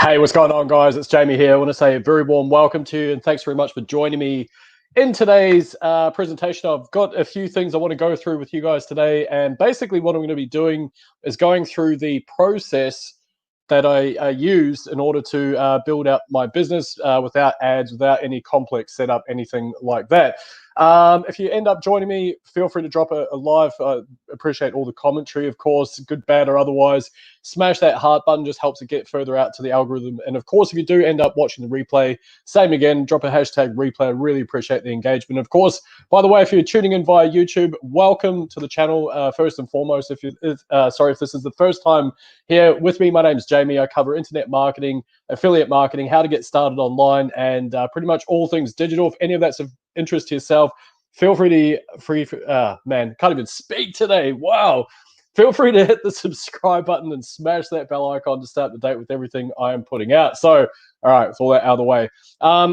Hey, what's going on, guys? It's Jamie here. I want to say a very warm welcome to you, and thanks very much for joining me in today's presentation. I've got a few things I want to go through with you guys today, and basically what I'm going to be doing is going through the process that I use in order to build out my business without ads, without any complex setup, anything like that. If you end up joining me, feel free to drop a live. I appreciate all the commentary, of course, good, bad, or otherwise. Smash that heart button, just helps it get further out to the algorithm. And of course, if you do end up watching the replay, same again, drop a hashtag replay. I really appreciate the engagement. Of course, by the way, if you're tuning in via YouTube, welcome to the channel. First and foremost, if this is the first time here with me, my name is Jamie. I cover internet marketing, affiliate marketing, how to get started online, and pretty much all things digital. If any of that's of interest to yourself, feel free to man, can't even speak today. Wow. Feel free to hit the subscribe button and smash that bell icon to stay up to date with everything I am putting out. So, all right, it's all that out of the way.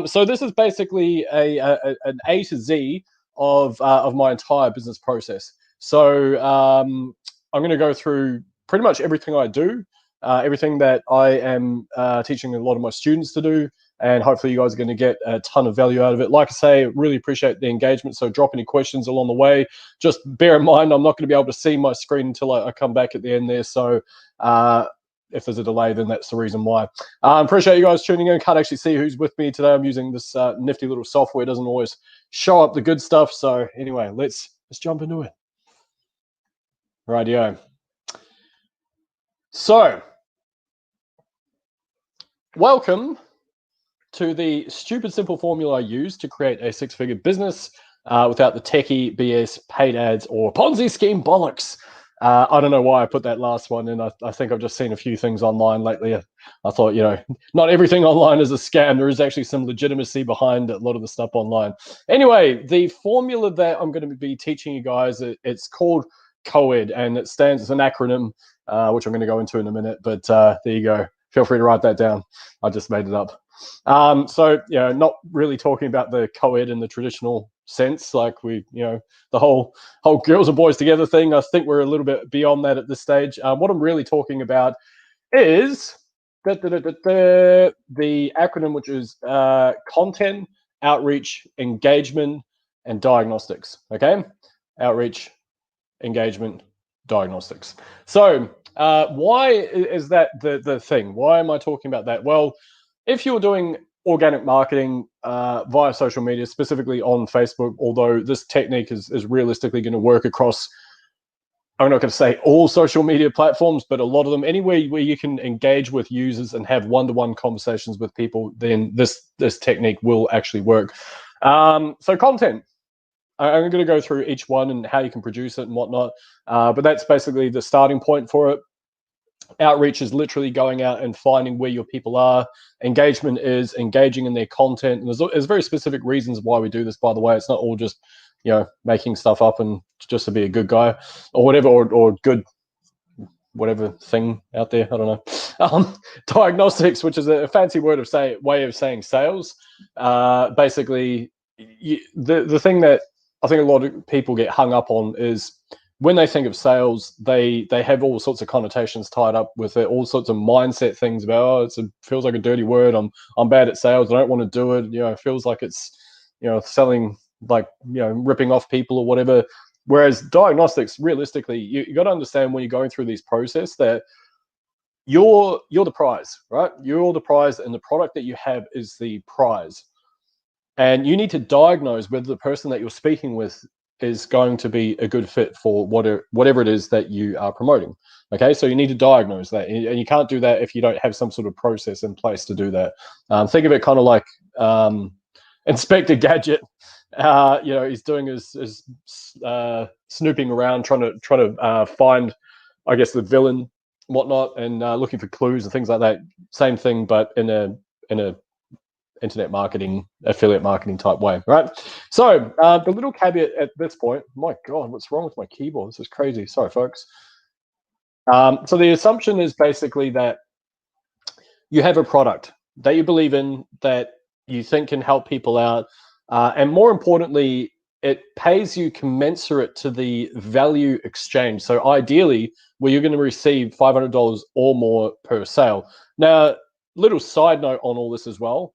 So this is basically an A to Z of my entire business process. So I'm going to go through pretty much everything I do, everything that I am teaching a lot of my students to do, and hopefully you guys are going to get a ton of value out of it. Like I say, really appreciate the engagement, so drop any questions along the way. Just bear in mind, I'm not going to be able to see my screen until I come back at the end there, so if there's a delay, then that's the reason why. Appreciate you guys tuning in. Can't actually see who's with me today. I'm using this nifty little software. It doesn't always show up the good stuff, so anyway, let's jump into it. Rightio. So, welcome to the stupid simple formula I use to create a six-figure business without the techie BS, paid ads, or Ponzi scheme bollocks. I don't know why I put that last one in. I think I've just seen a few things online lately. I thought, not everything online is a scam. There is actually some legitimacy behind a lot of the stuff online. Anyway, the formula that I'm going to be teaching you guys, it's called COED, and it stands as an acronym, which I'm going to go into in a minute. But there you go. Feel free to write that down. I just made it up. So, not really talking about the COED in the traditional sense, like the whole girls and boys together thing. I think we're a little bit beyond that at this stage. What I'm really talking about is the acronym, which is content, outreach, engagement, and diagnostics. Okay, outreach, engagement, diagnostics. So why is that the thing? Why am I talking about that? Well, if you're doing organic marketing via social media, specifically on Facebook, although this technique is realistically going to work across, I'm not going to say all social media platforms, but a lot of them, anywhere where you can engage with users and have one-to-one conversations with people, then this technique will actually work. So content. I'm going to go through each one and how you can produce it and whatnot, but that's basically the starting point for it. Outreach is literally going out and finding where your people are. Engagement is engaging in their content. And there's very specific reasons why we do this, by the way. It's not all just, making stuff up and just to be a good guy or whatever, or good whatever thing out there. I don't know. Diagnostics, which is a fancy way of saying sales. Basically, the thing that I think a lot of people get hung up on is when they think of sales, they have all sorts of connotations tied up with it, all sorts of mindset things about, it feels like a dirty word. I'm bad at sales. I don't want to do it. It feels like it's, selling, like, ripping off people or whatever. Whereas diagnostics, realistically, you got to understand when you're going through this process that you're the prize, right? You're the prize, and the product that you have is the prize. And you need to diagnose whether the person that you're speaking with is going to be a good fit for whatever it is that you are promoting. Okay, so you need to diagnose that, and you can't do that if you don't have some sort of process in place to do that. Think of it kind of like Inspector Gadget. He's doing his snooping around, trying to find, I guess, the villain, whatnot, and looking for clues and things like that. Same thing, but in a internet marketing, affiliate marketing type way, right? So the little caveat at this point, my God, what's wrong with my keyboard? This is crazy. Sorry, folks. So the assumption is basically that you have a product that you believe in, that you think can help people out, and more importantly, it pays you commensurate to the value exchange. So ideally, where you're going to receive $500 or more per sale. Now, little side note on all this as well.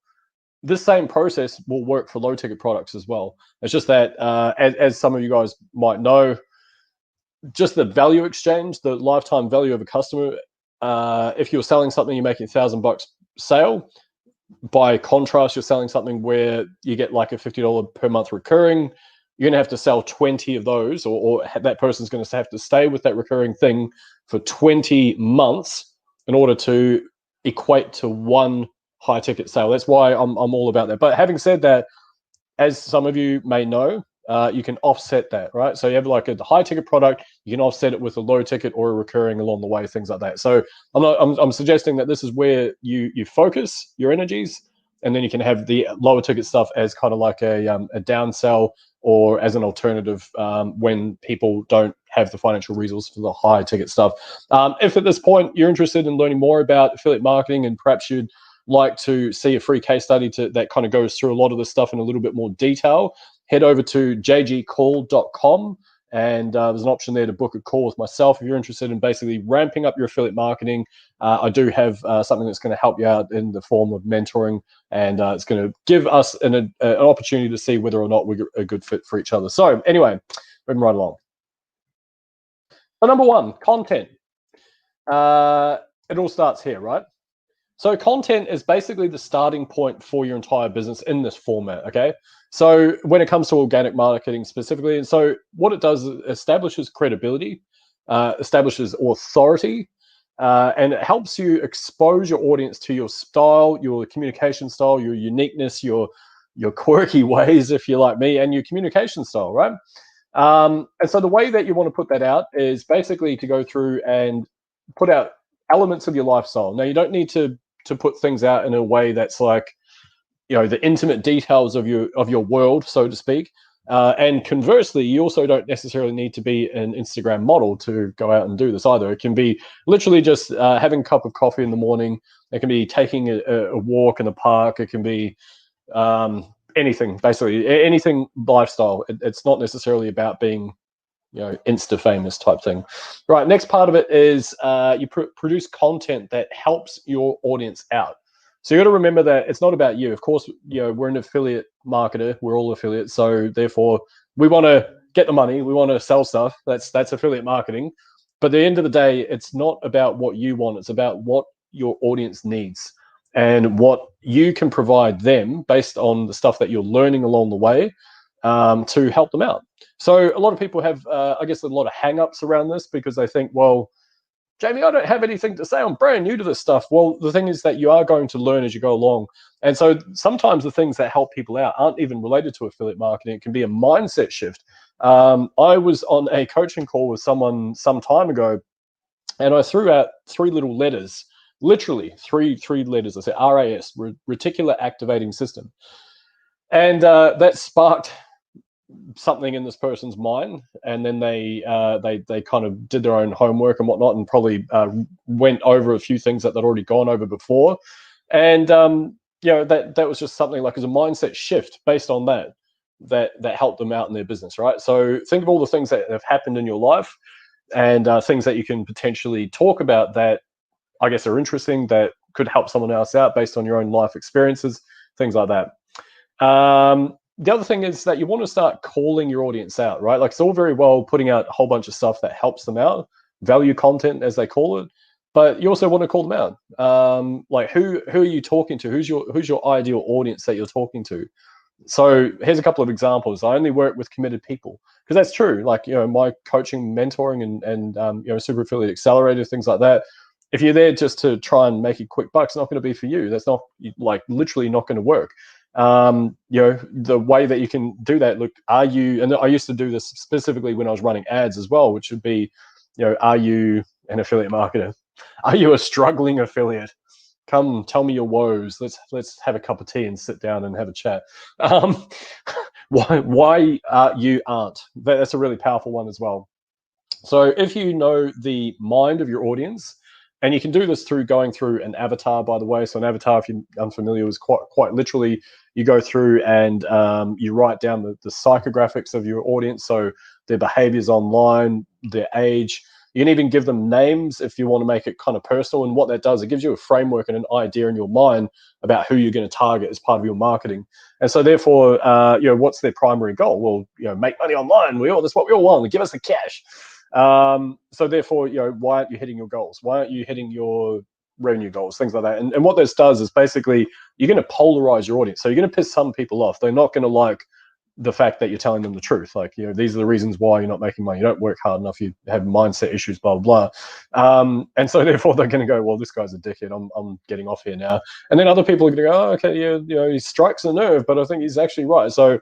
This same process will work for low ticket products as well. It's just that, as some of you guys might know, just the value exchange, the lifetime value of a customer. If you're selling something, you're making $1,000 sale. By contrast, you're selling something where you get like a $50 per month recurring. You're gonna have to sell 20 of those, or that person's gonna have to stay with that recurring thing for 20 months in order to equate to one high ticket sale. That's why I'm all about that. But having said that, as some of you may know, you can offset that, right? So you have like a high ticket product, you can offset it with a low ticket or a recurring along the way, things like that. So I'm suggesting that this is where you focus your energies, and then you can have the lower ticket stuff as kind of like a downsell, or as an alternative when people don't have the financial resources for the high ticket stuff. If at this point you're interested in learning more about affiliate marketing, and perhaps you'd like to see a free case study that kind of goes through a lot of this stuff in a little bit more detail, head over to jgcall.com, and there's an option there to book a call with myself if you're interested in basically ramping up your affiliate marketing. I do have something that's going to help you out in the form of mentoring, and it's going to give us an opportunity to see whether or not we're a good fit for each other. So anyway, moving right along. So number one, content. It all starts here, right? So content is basically the starting point for your entire business in this format, okay? So when it comes to organic marketing specifically, and so what it does is establishes credibility, establishes authority, and it helps you expose your audience to your style, your communication style, your uniqueness, your quirky ways, if you're like me, and your communication style, right? And so the way that you want to put that out is basically to go through and put out elements of your lifestyle. Now, you don't need to put things out in a way that's like, the intimate details of your world, so to speak. And conversely, you also don't necessarily need to be an Instagram model to go out and do this either. It can be literally just having a cup of coffee in the morning. It can be taking a walk in the park. It can be anything, basically, anything lifestyle. It's not necessarily about being Insta famous type thing. Right, next part of it is you produce content that helps your audience out. So you got to remember that it's not about you. Of course, we're an affiliate marketer. We're all affiliates, so therefore we want to get the money. We want to sell stuff. That's affiliate marketing. But at the end of the day, it's not about what you want. It's about what your audience needs and what you can provide them based on the stuff that you're learning along the way to help them out. So a lot of people have, I guess, a lot of hang-ups around this because they think, well, Jamie, I don't have anything to say. I'm brand new to this stuff. Well, the thing is that you are going to learn as you go along. And so sometimes the things that help people out aren't even related to affiliate marketing. It can be a mindset shift. I was on a coaching call with someone some time ago, and I threw out three little letters, literally three letters. I said RAS, Reticular Activating System. And that sparked something in this person's mind, and then they kind of did their own homework and whatnot, and probably went over a few things that they'd already gone over before, and that was just something like as a mindset shift based on that helped them out in their business, right? So think of all the things that have happened in your life, and things that you can potentially talk about that I guess are interesting, that could help someone else out based on your own life experiences, things like that. The other thing is that you want to start calling your audience out, right? Like, it's all very well putting out a whole bunch of stuff that helps them out, value content as they call it, but you also want to call them out. Like, who are you talking to? Who's your ideal audience that you're talking to? So here's a couple of examples. I only work with committed people, because that's true. Like, my coaching, mentoring, and Super Affiliate Accelerator, things like that. If you're there just to try and make a quick buck, it's not going to be for you. That's not, like, literally not going to work. The way that you can do that, look, and I used to do this specifically when I was running ads as well, which would be, are you an affiliate marketer? Are you a struggling affiliate? Come tell me your woes. Let's have a cup of tea and sit down and have a chat. Why you aren't? That's a really powerful one as well. So if you know the mind of your audience, and you can do this through going through an avatar, by the way. So an avatar, if you're unfamiliar, is quite literally, you go through and you write down the psychographics of your audience, so their behaviors online, their age. You can even give them names if you want to make it kind of personal. And what that does, it gives you a framework and an idea in your mind about who you're going to target as part of your marketing. And so therefore, what's their primary goal? Well, make money online. That's what we all want. Give us the cash. So therefore, why aren't you hitting your goals? Why aren't you hitting your revenue goals, things like that? And what this does is basically you're going to polarize your audience. So you're going to piss some people off. They're not going to like the fact that you're telling them the truth. Like, these are the reasons why you're not making money. You don't work hard enough. You have mindset issues, blah, blah, blah. And so therefore they're going to go, well, this guy's a dickhead. I'm getting off here now. And then other people are going to go, oh, okay, yeah, he strikes a nerve, but I think he's actually right. So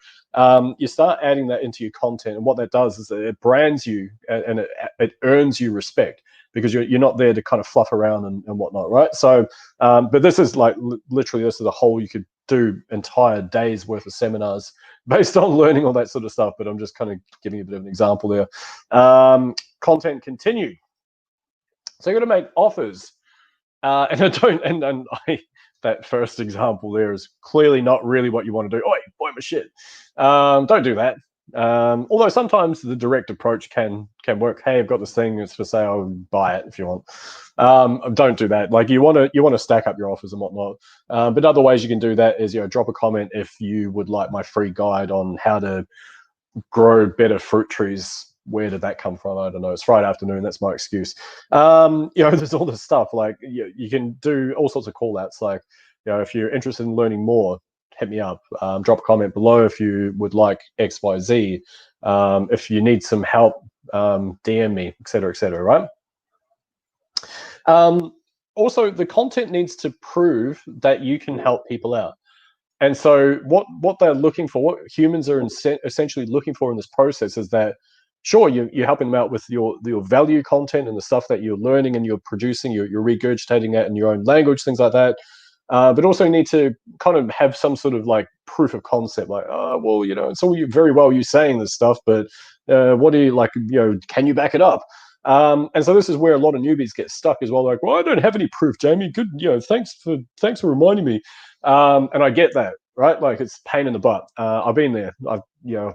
you start adding that into your content. And what that does is that it brands you and it earns you respect, because you're not there to kind of fluff around and whatnot, right? So, but this is like literally, this is a whole, you could do entire days worth of seminars based on learning all that sort of stuff. But I'm just kind of giving you a bit of an example there. Content continued. So you're going to make offers, and I don't. And that first example there is clearly not really what you want to do. Oi, boy, my shit. Don't do that. Although sometimes the direct approach can work. Hey, I've got this thing, it's for sale, buy it if you want. Don't do that. Like, you want to stack up your offers and whatnot. But other ways you can do that is, drop a comment if you would like my free guide on how to grow better fruit trees. Where did that come from? I don't know. It's Friday afternoon. That's my excuse. There's all this stuff. Like, you can do all sorts of call outs. Like, if you're interested in learning more, hit me up. Drop a comment below if you would like XYZ. If you need some help, DM me, etc., right? Also, the content needs to prove that you can help people out. And so what they're looking for, what humans are essentially looking for in this process, is that, sure, you're helping them out with your value content and the stuff that you're learning and you're producing, you're regurgitating that in your own language, things like that. But also you need to kind of have some sort of like proof of concept, like, oh, well, it's all very well you saying this stuff, but what do you like, can you back it up? And so this is where a lot of newbies get stuck as well. Like, well, I don't have any proof, Jamie. Good, thanks for reminding me. And I get that, right? Like, it's pain in the butt. I've been there. I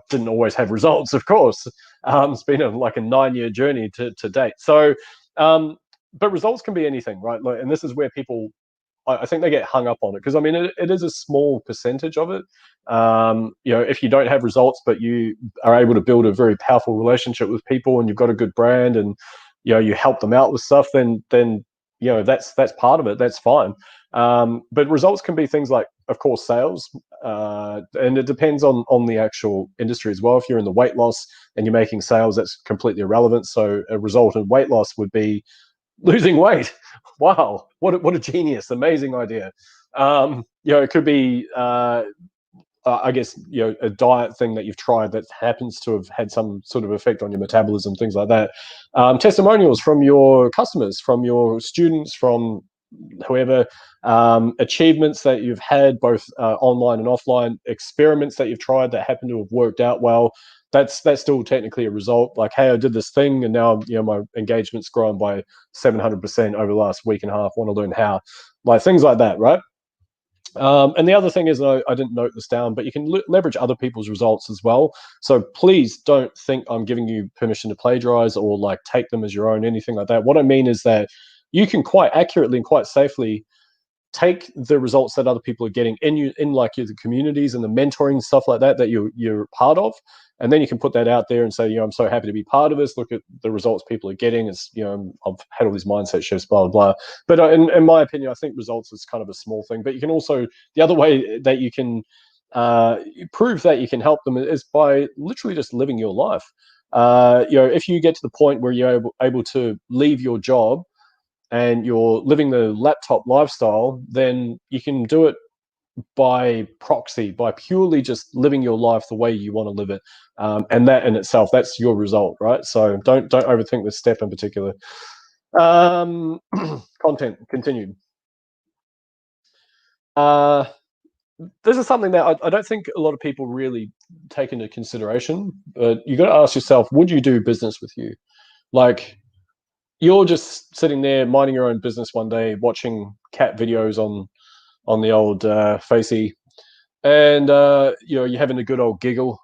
didn't always have results, of course. It's been a 9-year journey to date. So, but results can be anything, right? Like, and this is where people, I think they get hung up on it, because I mean, it is a small percentage of it. If you don't have results, but you are able to build a very powerful relationship with people, and you've got a good brand, and you help them out with stuff, then that's part of it. That's fine. But results can be things like, of course, sales, and it depends on the actual industry as well. If you're in the weight loss and you're making sales, that's completely irrelevant. So a result in weight loss would be losing weight. Wow, what a genius, amazing idea. It could be, I guess, a diet thing that you've tried that happens to have had some sort of effect on your metabolism, things like that. Testimonials from your customers, from your students, from whoever, achievements that you've had, both online and offline, experiments that you've tried that happen to have worked out well. That's still technically a result. Like, hey, I did this thing, and now my engagement's grown by 700% over the last week and a half. Want to learn how, like, things like that, right? And the other thing is, I didn't note this down, but you can leverage other people's results as well. So please don't think I'm giving you permission to plagiarize or like take them as your own, anything like that. What I mean is that you can quite accurately and quite safely take the results that other people are getting in like the communities and the mentoring stuff like that you're part of, and then you can put that out there and say, I'm so happy to be part of this. Look at the results people are getting. It's I've had all these mindset shifts, blah blah blah. But in my opinion, I think results is kind of a small thing. But you can also, the other way that you can prove that you can help them is by literally just living your life. If you get to the point where you're able to leave your job and you're living the laptop lifestyle, then you can do it by proxy, by purely just living your life the way you want to live it. And that in itself, that's your result, right? So don't overthink this step in particular. Content continued. This is something that I don't think a lot of people really take into consideration, but you got to ask yourself, would you do business with you? Like, you're just sitting there minding your own business one day, watching cat videos on the old Facey, and you're having a good old giggle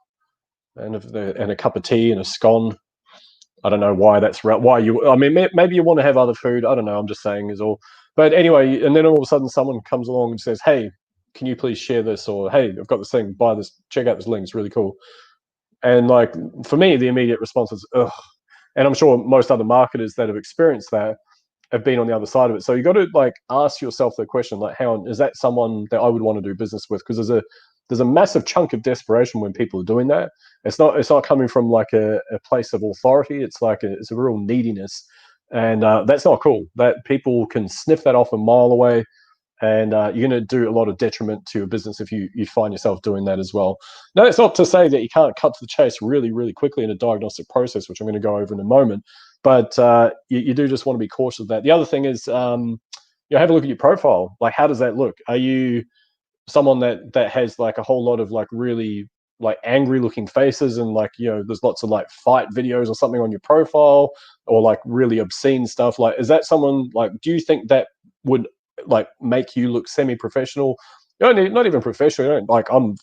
and a cup of tea and a scone, I don't know why that's right. Why you? I mean, maybe you want to have other food. I don't know. I'm just saying is all. But anyway, and then all of a sudden someone comes along and says, "Hey, can you please share this?" Or, "Hey, I've got this thing. Buy this. Check out this link. It's really cool." And like for me, the immediate response is, "Ugh." And I'm sure most other marketers that have experienced that have been on the other side of it. So you got to like ask yourself the question, like, "How is that someone that I would want to do business with?" Because there's a massive chunk of desperation when people are doing that. It's not coming from like a place of authority. It's like it's a real neediness, and that's not cool. That people can sniff that off a mile away, and you're going to do a lot of detriment to your business if you find yourself doing that as well. Now, it's not to say that you can't cut to the chase really, really quickly in a diagnostic process, which I'm going to go over in a moment, but you do just want to be cautious of that. The other thing is, have a look at your profile. Like, how does that look? Are you someone that has like a whole lot of like really like angry looking faces, and like there's lots of like fight videos or something on your profile, or like really obscene stuff? Like, is that someone, like, do you think that would like make you look semi-professional? Not even professional. Like, I'm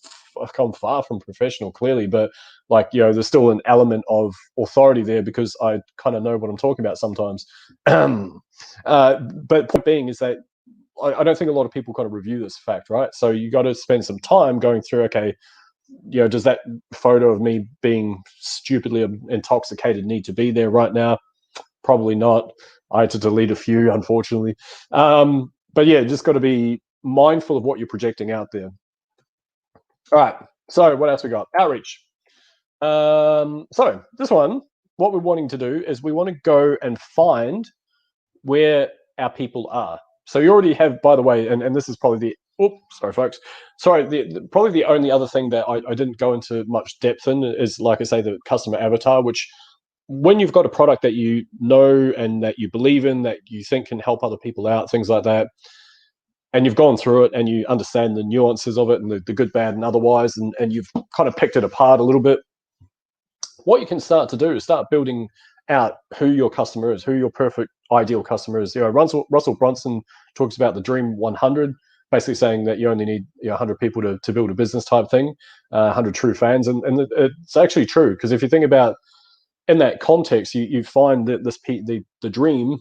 far from professional, clearly, but like there's still an element of authority there because I kind of know what I'm talking about sometimes. But point being is that I don't think a lot of people kind of review this fact, right? So you got to spend some time going through, okay, does that photo of me being stupidly intoxicated need to be there right now? Probably not. I had to delete a few, unfortunately. But yeah, just got to be mindful of what you're projecting out there. All right. So what else we got? Outreach. So this one, what we're wanting to do is we want to go and find where our people are. So you already have, by the way, and this is probably sorry, folks. Sorry, probably the only other thing that I didn't go into much depth in is, like I say, the customer avatar, which when you've got a product that you know and that you believe in, that you think can help other people out, things like that, and you've gone through it and you understand the nuances of it and the good, bad, and otherwise, and you've kind of picked it apart a little bit, what you can start to do is start building out who your customer is, who your perfect ideal customer is. Russell Brunson talks about the Dream 100, basically saying that you only need 100 people to build a business type thing, 100 true fans, and it's actually true, because if you think about in that context, you find that the dream,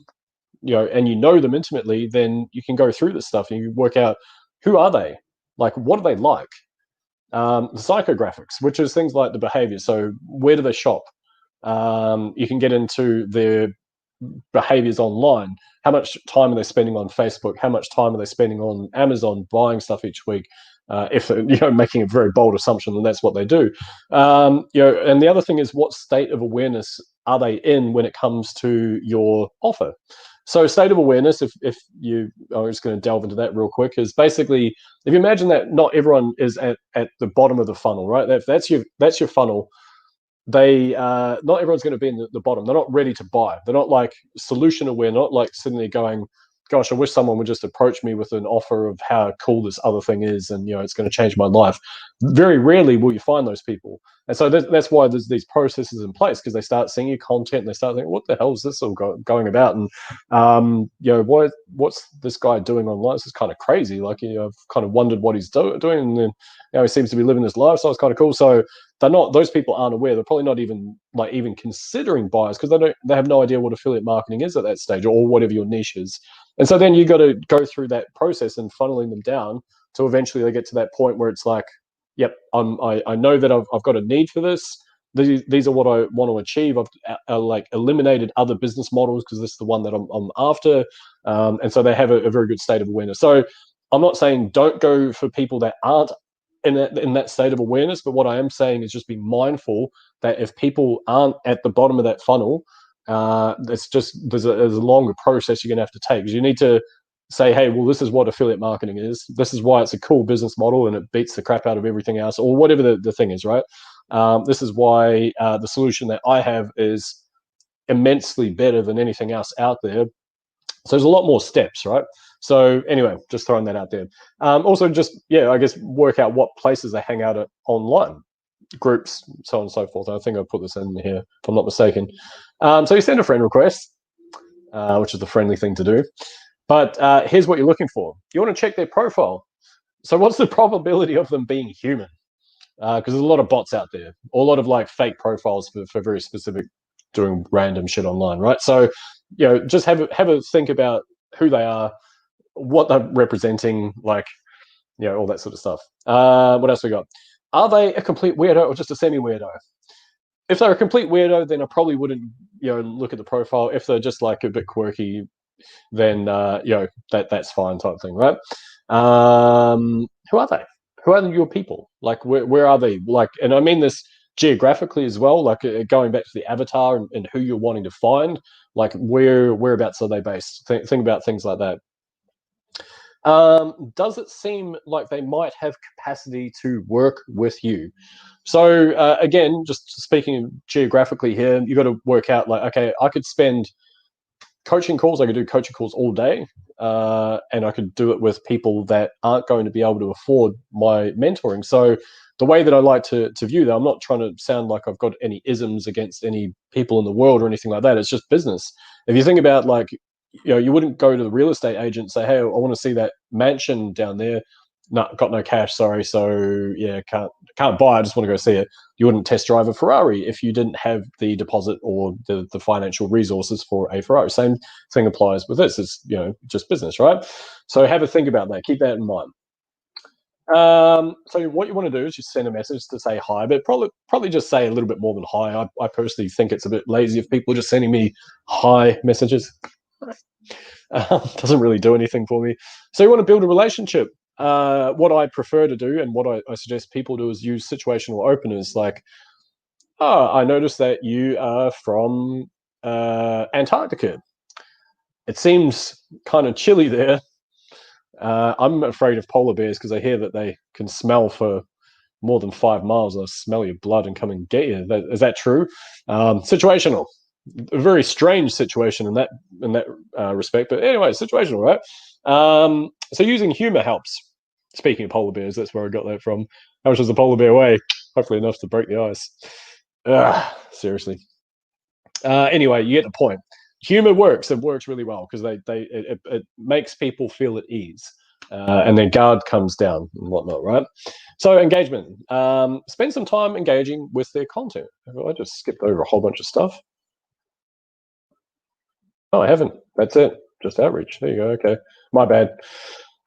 and you know them intimately, then you can go through this stuff and you work out who are they, like what are they like. The psychographics, which is things like the behavior. So where do they shop? You can get into their behaviors online. How much time are they spending on Facebook? How much time are they spending on Amazon buying stuff each week? If making a very bold assumption, then that's what they do. And the other thing is, what state of awareness are they in when it comes to your offer? So state of awareness, if you are just going to delve into that real quick, is basically, if you imagine that not everyone is at the bottom of the funnel, right? That's your funnel. They not everyone's going to be in the bottom. They're not ready to buy. They're not like solution aware, not like sitting there going, gosh, I wish someone would just approach me with an offer of how cool this other thing is, and it's going to change my life. Very rarely will you find those people, and so that's why there's these processes in place, because they start seeing your content and they start thinking, what the hell is this all going about? And what's this guy doing online? This is kind of crazy. Like, I've kind of wondered what he's doing, and then he seems to be living this life, so it's kind of cool. So those people aren't aware. They're probably not even considering buyers, because they have no idea what affiliate marketing is at that stage, or whatever your niche is. And so then you got to go through that process and funneling them down to eventually they get to that point where it's like, yep, I know that I've got a need for this. These are what I want to achieve. I've like eliminated other business models because this is the one that I'm after. And so they have a very good state of awareness. So I'm not saying don't go for people that aren't in that state of awareness, but what I am saying is just be mindful that if people aren't at the bottom of that funnel, there's a longer process you're going to have to take, because you need to say, hey, well, this is what affiliate marketing is. This is why it's a cool business model and it beats the crap out of everything else, or whatever the thing is, right? This is why the solution that I have is immensely better than anything else out there. So there's a lot more steps, right? So anyway, just throwing that out there. Also, just, I guess work out what places they hang out at online, groups, so on and so forth. I think I put this in here, if I'm not mistaken. So you send a friend request, which is the friendly thing to do. But here's what you're looking for. You want to check their profile. So what's the probability of them being human? Because there's a lot of bots out there, or a lot of like fake profiles for very specific doing random shit online, right? So, you know, just have a think about who they are, what they're representing, like, you know, all that sort of stuff. What else we got? Are they a complete weirdo or just a semi-weirdo? If they're a complete weirdo, then I probably wouldn't, you know, look at the profile. If they're just like a bit quirky, then you know, that's fine, type thing, right? Who are they? Who are your people? Like, where are they? Like, and I mean this geographically as well. Like, going back to the avatar and who you're wanting to find. Like, whereabouts are they based? Think about things like that. Does it seem like they might have capacity to work with you? So again, just speaking geographically here, you've got to work out like, okay, I could spend coaching calls. I could do coaching calls all day, and I could do it with people that aren't going to be able to afford my mentoring. So the way that I like to view that, I'm not trying to sound like I've got any isms against any people in the world or anything like that. It's just business. If you think about, like, you know, you wouldn't go to the real estate agent and say, hey, I want to see that mansion down there. No, got no cash, sorry. So yeah, can't buy. I just want to go see it. You wouldn't test drive a Ferrari if you didn't have the deposit or the financial resources for a Ferrari. Same thing applies with this. It's, you know, just business, right? So have a think about that. Keep that in mind. So what you want to do is just send a message to say hi, but probably just say a little bit more than hi. I personally think it's a bit lazy if people are just sending me hi messages. Doesn't really do anything for me. So you want to build a relationship. What I prefer to do and what I suggest people do is use situational openers. Like, oh, I noticed that you are from Antarctica. It seems kind of chilly there. I'm afraid of polar bears because I hear that they can smell for more than 5 miles. They'll smell your blood and come and get you. Is that true? Situational. A very strange situation in that respect. But anyway, situational, right? So using humor helps. Speaking of polar bears, that's where I got that from. How much does a polar bear weigh? Hopefully enough to break the ice. Seriously. Anyway, you get the point. Humor works. It works really well because it makes people feel at ease, and their guard comes down and whatnot, right? So engagement. Spend some time engaging with their content. I just skipped over a whole bunch of stuff. Oh, I haven't. That's it. Just outreach. There you go. Okay. My bad.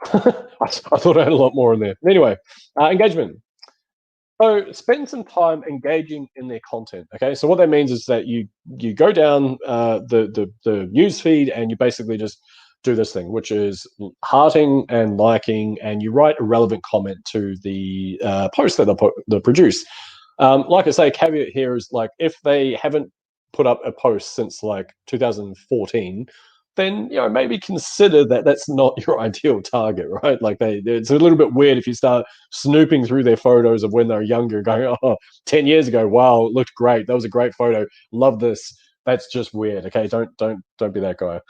I thought I had a lot more in there. Anyway, engagement. So spend some time engaging in their content. Okay. So what that means is that you go down the news feed and you basically just do this thing, which is hearting and liking, and you write a relevant comment to the post that they produce. Like I say, caveat here is, like, if they haven't put up a post since like 2014, then, you know, maybe consider that that's not your ideal target, right? Like, it's a little bit weird if you start snooping through their photos of when they're younger, going, oh, 10 years ago, wow, it looked great. That was a great photo. Love this. That's just weird. Okay, don't be that guy.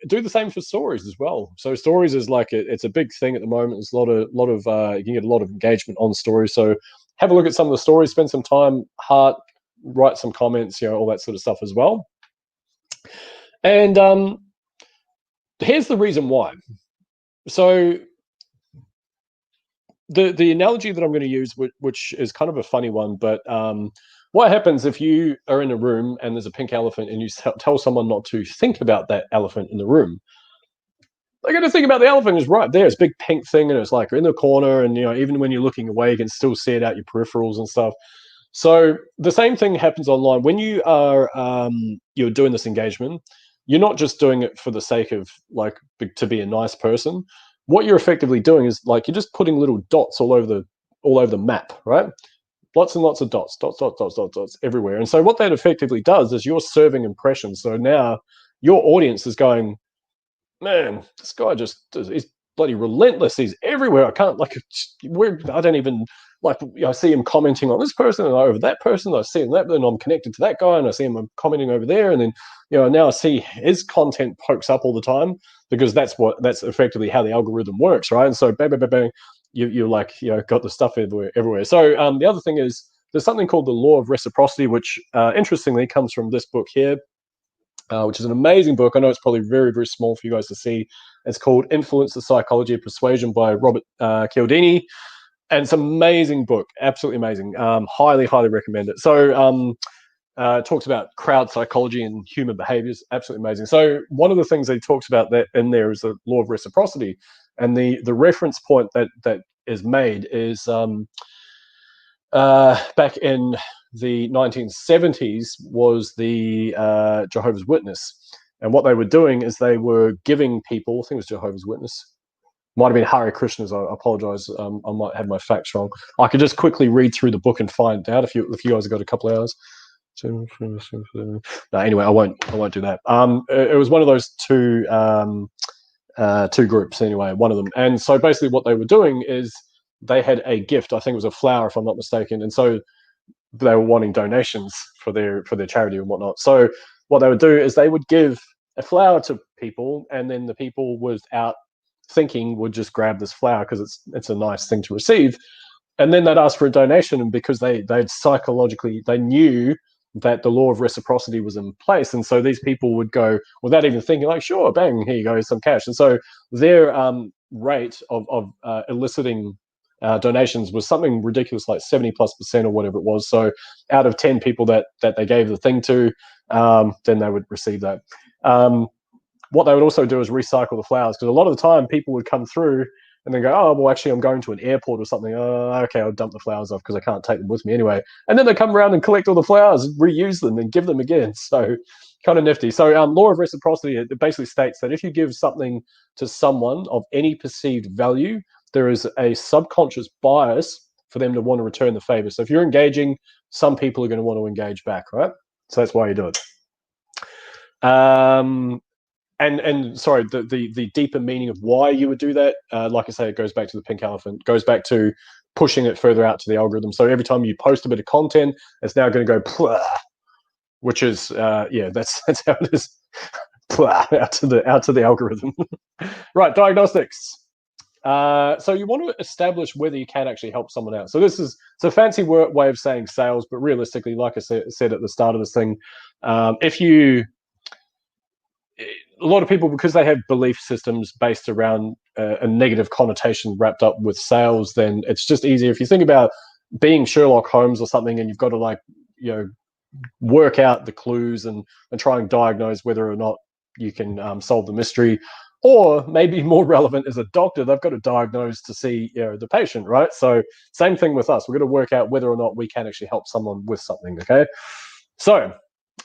Do the same for stories as well. So stories is like it's a big thing at the moment. There's a lot of you can get a lot of engagement on stories. So have a look at some of the stories, spend some time, write some comments, you know, all that sort of stuff as well. And here's the reason why. So the analogy that I'm going to use, which is kind of a funny one, but what happens if you are in a room and there's a pink elephant and you tell someone not to think about that elephant in the room? They're going to think about the elephant is right there. It's a big pink thing and it's like in the corner, and, you know, even when you're looking away, you can still see it out your peripherals and stuff. So the same thing happens online when you are you're doing this engagement. You're not just doing it for the sake of, like, to be a nice person. What you're effectively doing is, like, you're just putting little dots all over the map, right? Lots and lots of dots everywhere. And so what that effectively does is you're serving impressions. So now your audience is going, man, this guy he's bloody relentless. He's everywhere. I can't, like, I don't even, like, you know, I see him commenting on this person and over that person. I see him that, then I'm connected to that guy and I see him commenting over there. And then, you know, now I see his content pokes up all the time because that's effectively how the algorithm works, right? And so bang, bang, bang, bang, you're like, you know, got the stuff everywhere. So the other thing is there's something called the law of reciprocity, which interestingly comes from this book here. Which is an amazing book. I know it's probably very, very small for you guys to see. It's called Influence: The Psychology of Persuasion by Robert Cialdini. And it's an amazing book, absolutely amazing. Highly, highly recommend it. So it talks about crowd psychology and human behaviors, absolutely amazing. So one of the things that he talks about that in there is the law of reciprocity, and the reference point that is made is back in the 1970s was the Jehovah's Witness. And what they were doing is they were giving people, I think it was Jehovah's Witness, might have been Hare Krishnas, I apologize, I might have my facts wrong. I could just quickly read through the book and find out if you guys have got a couple of hours. No, anyway, I won't do that. It was one of those two groups anyway, one of them. And so basically what they were doing is they had a gift, I think it was a flower if I'm not mistaken, and so they were wanting donations for their charity and whatnot. So what they would do is they would give a flower to people, and then the people without thinking would just grab this flower because it's a nice thing to receive, and then they'd ask for a donation, and because they'd psychologically, they knew that the law of reciprocity was in place, and so these people would go without even thinking, like, sure, bang, here you go, some cash. And so their rate of eliciting donations was something ridiculous, like 70+% or whatever it was. So out of 10 people that they gave the thing to, then they would receive that. What they would also do is recycle the flowers, because a lot of the time people would come through and then go, oh, well, actually, I'm going to an airport or something. Oh, okay, I'll dump the flowers off because I can't take them with me anyway. And then they come around and collect all the flowers, and reuse them, and give them again. So kind of nifty. So law of reciprocity, it basically states that if you give something to someone of any perceived value, there is a subconscious bias for them to want to return the favor. So if you're engaging, some people are going to want to engage back, right? So that's why you do it. And sorry, the deeper meaning of why you would do that, like I say, it goes back to the pink elephant, goes back to pushing it further out to the algorithm. So every time you post a bit of content, it's now going to go plah, which is that's how it is, plah, out to the algorithm. Right, diagnostics. So you want to establish whether you can actually help someone out. So this is a fancy way of saying sales, but realistically, like I said at the start of this thing, a lot of people, because they have belief systems based around a negative connotation wrapped up with sales, then it's just easier. If you think about being Sherlock Holmes or something, and you've got to work out the clues and try and diagnose whether or not you can solve the mystery. Or maybe more relevant as a doctor, they've got to diagnose to see the patient, right? So same thing with us. We're going to work out whether or not we can actually help someone with something, okay? So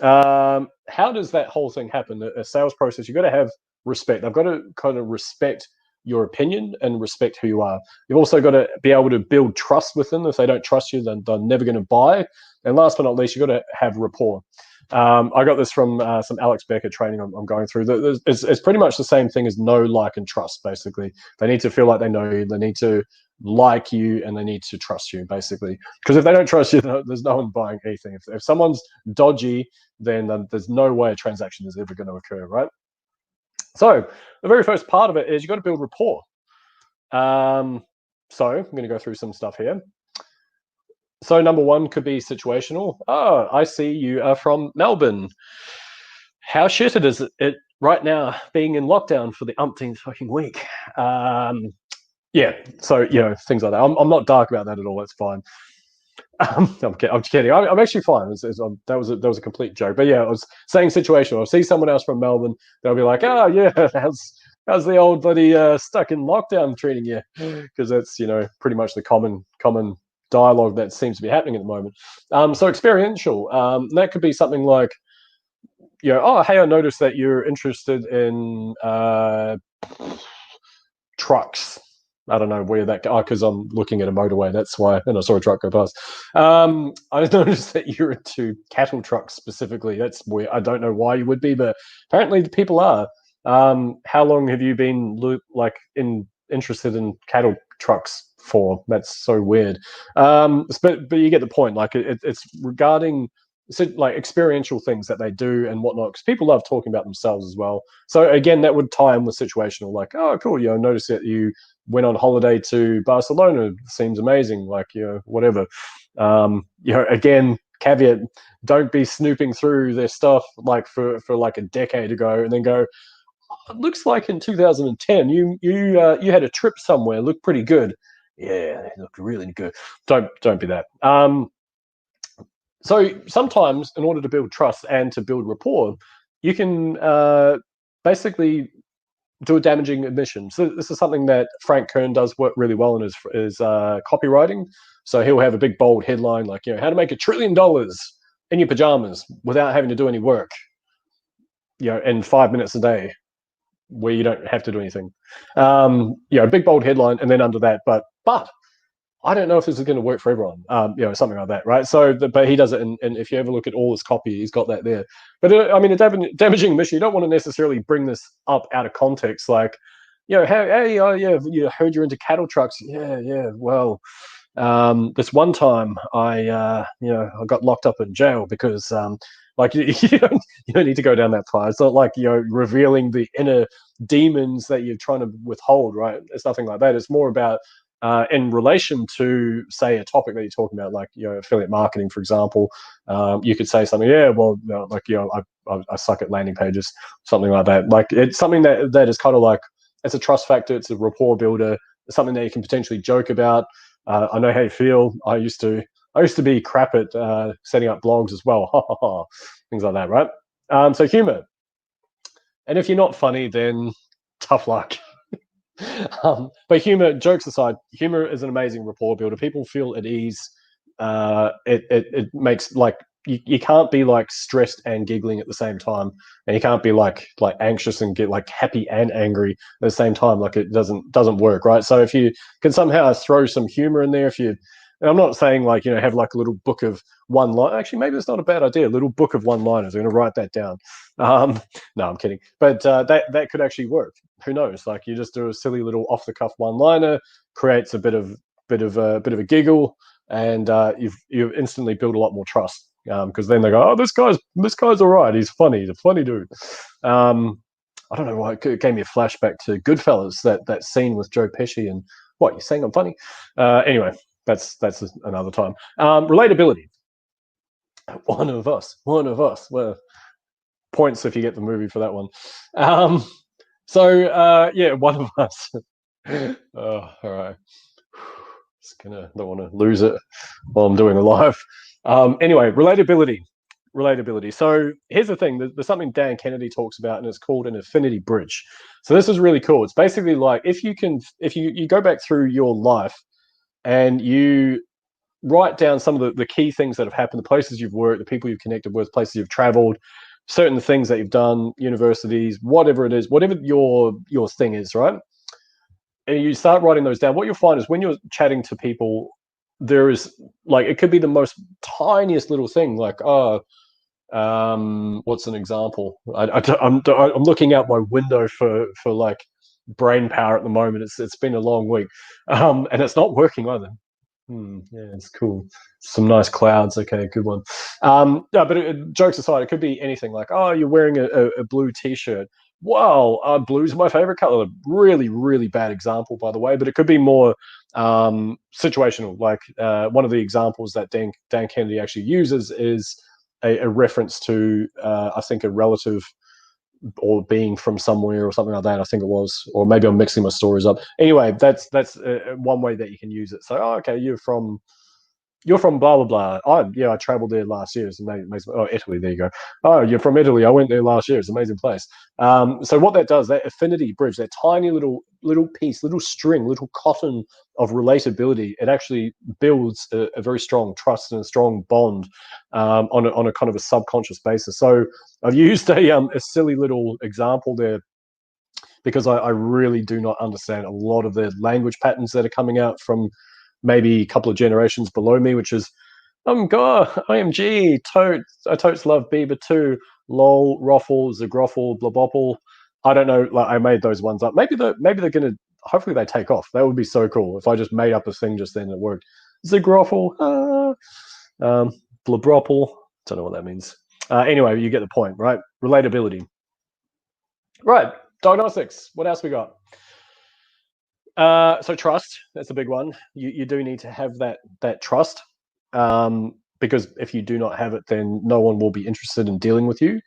how does that whole thing happen? A sales process, you've got to have respect. I've got to kind of respect your opinion and respect who you are. You've also got to be able to build trust with them. If they don't trust you, then they're never going to buy. And last but not least, you've got to have rapport. I got this from some Alex Becker training I'm going through. It's pretty much the same thing as know, like, and trust, basically. They need to feel like they know you. They need to like you, and they need to trust you, basically. Because if they don't trust you, there's no one buying anything. If someone's dodgy, then there's no way a transaction is ever going to occur, right? So the very first part of it is you've got to build rapport. So I'm going to go through some stuff here. So number one could be situational. Oh, I see you are from Melbourne. How shit it is it right now being in lockdown for the umpteenth fucking week. Yeah, so things like that. I'm not dark about that at all. That's fine. I'm kidding. I'm actually fine. That was a complete joke. But yeah, I was saying situational. I'll see someone else from Melbourne. They'll be like, oh yeah, how's the old bloody stuck in lockdown treating you? Because that's pretty much the common dialogue that seems to be happening at the moment. So experiential. That could be something like, oh hey, I noticed that you're interested in trucks. I don't know where that because I'm looking at a motorway. That's why, and I saw a truck go past. I noticed that you're into cattle trucks specifically. That's where I don't know why you would be, but apparently the people are. How long have you been interested in cattle trucks for? That's so weird. But you get the point. Like it's regarding like experiential things that they do and whatnot, because people love talking about themselves as well. So again, that would tie in with situational. Like, oh, cool. Notice that you went on holiday to Barcelona. Seems amazing. Like, whatever. Again, caveat: don't be snooping through their stuff like for like a decade ago, and then go, oh, it looks like in 2010 you had a trip somewhere, looked pretty good. Yeah, they look really good. Don't be that. So sometimes, in order to build trust and to build rapport, you can basically do a damaging admission. So this is something that Frank Kern does work really well in his copywriting. So he'll have a big bold headline like, how to make $1 trillion in your pajamas without having to do any work, in 5 minutes a day, where you don't have to do anything. Big bold headline, and then under that, but I don't know if this is going to work for everyone, something like that, right? So, but he does it, and if you ever look at all his copy, he's got that there. But a damaging mission, you don't want to necessarily bring this up out of context, like, hey, oh yeah, you heard you're into cattle trucks, yeah, well, this one time I got locked up in jail because like you don't need to go down that far. It's not like revealing the inner demons that you're trying to withhold, right? It's nothing like that. It's more about in relation to, say, a topic that you're talking about, like affiliate marketing, for example. You could say something, I suck at landing pages, something like that. Like it's something that is kind of like, it's a trust factor, it's a rapport builder, it's something that you can potentially joke about. I know how you feel. I used to be crap at setting up blogs as well. Things like that, right? So humor, and if you're not funny, then tough luck. But humor, jokes aside, humor is an amazing rapport builder. People feel at ease. It makes, like, you can't be like stressed and giggling at the same time, and you can't be like anxious and get like happy and angry at the same time. Like it doesn't work, right? So if you can somehow throw some humor in there, and I'm not saying like have like a little book of one line. Actually, maybe it's not a bad idea. A little book of one-liners. I'm going to write that down. No, I'm kidding. But that could actually work. Who knows? Like you just do a silly little off-the-cuff one-liner, creates a bit of a giggle, and you've instantly built a lot more trust. Because then they go, oh, this guy's all right. He's funny. He's a funny dude. I don't know why it gave me a flashback to Goodfellas, that scene with Joe Pesci and what, you saying I'm funny? Anyway, that's another time. Relatability. One of us. Well, points if you get the movie for that one. One of us. Oh, all right. Don't want to lose it while I'm doing a live. Anyway, relatability. So here's the thing. There's something Dan Kennedy talks about, and it's called an affinity bridge. So this is really cool. It's basically like if you go back through your life and you write down some of the key things that have happened, the places you've worked, the people you've connected with, places you've traveled, certain things that you've done, universities, whatever it is, whatever your thing is, right? And you start writing those down. What you'll find is when you're chatting to people, there is, like, it could be the most tiniest little thing, like, what's an example? I'm looking out my window for like brain power at the moment. It's been a long week, and it's not working either. Yeah, it's cool. Some nice clouds. Okay, good one. No, but jokes aside, it could be anything like, oh, you're wearing a blue T-shirt. Wow, blue's my favorite color. Really, really bad example, by the way, but it could be more situational. Like one of the examples that Dan Kennedy actually uses is a reference to, I think, a relative or being from somewhere or something like that. I think it was, or maybe I'm mixing my stories up. Anyway, that's one way that you can use it. So, oh, okay, you're from blah blah blah. I traveled there last year. It's amazing. Oh, Italy. There you go. Oh, you're from Italy. I went there last year. It's an amazing place. So what that does, that affinity bridge, that tiny little piece, little string, little cotton of relatability, it actually builds a very strong trust and a strong bond on a kind of a subconscious basis. So I've used a silly little example there because I really do not understand a lot of the language patterns that are coming out from maybe a couple of generations below me, which is, God, IMG, I totes love Bieber too, lol, ruffle, zagroffle, blabopple. I don't know, like I made those ones up. Maybe they're gonna, hopefully they take off. That would be so cool if I just made up a thing just then that worked. Zagroffle, blabropple, don't know what that means. Anyway, you get the point, right? Relatability. Right, diagnostics. What else we got? So trust, that's a big one. You do need to have that trust, because if you do not have it, then no one will be interested in dealing with you.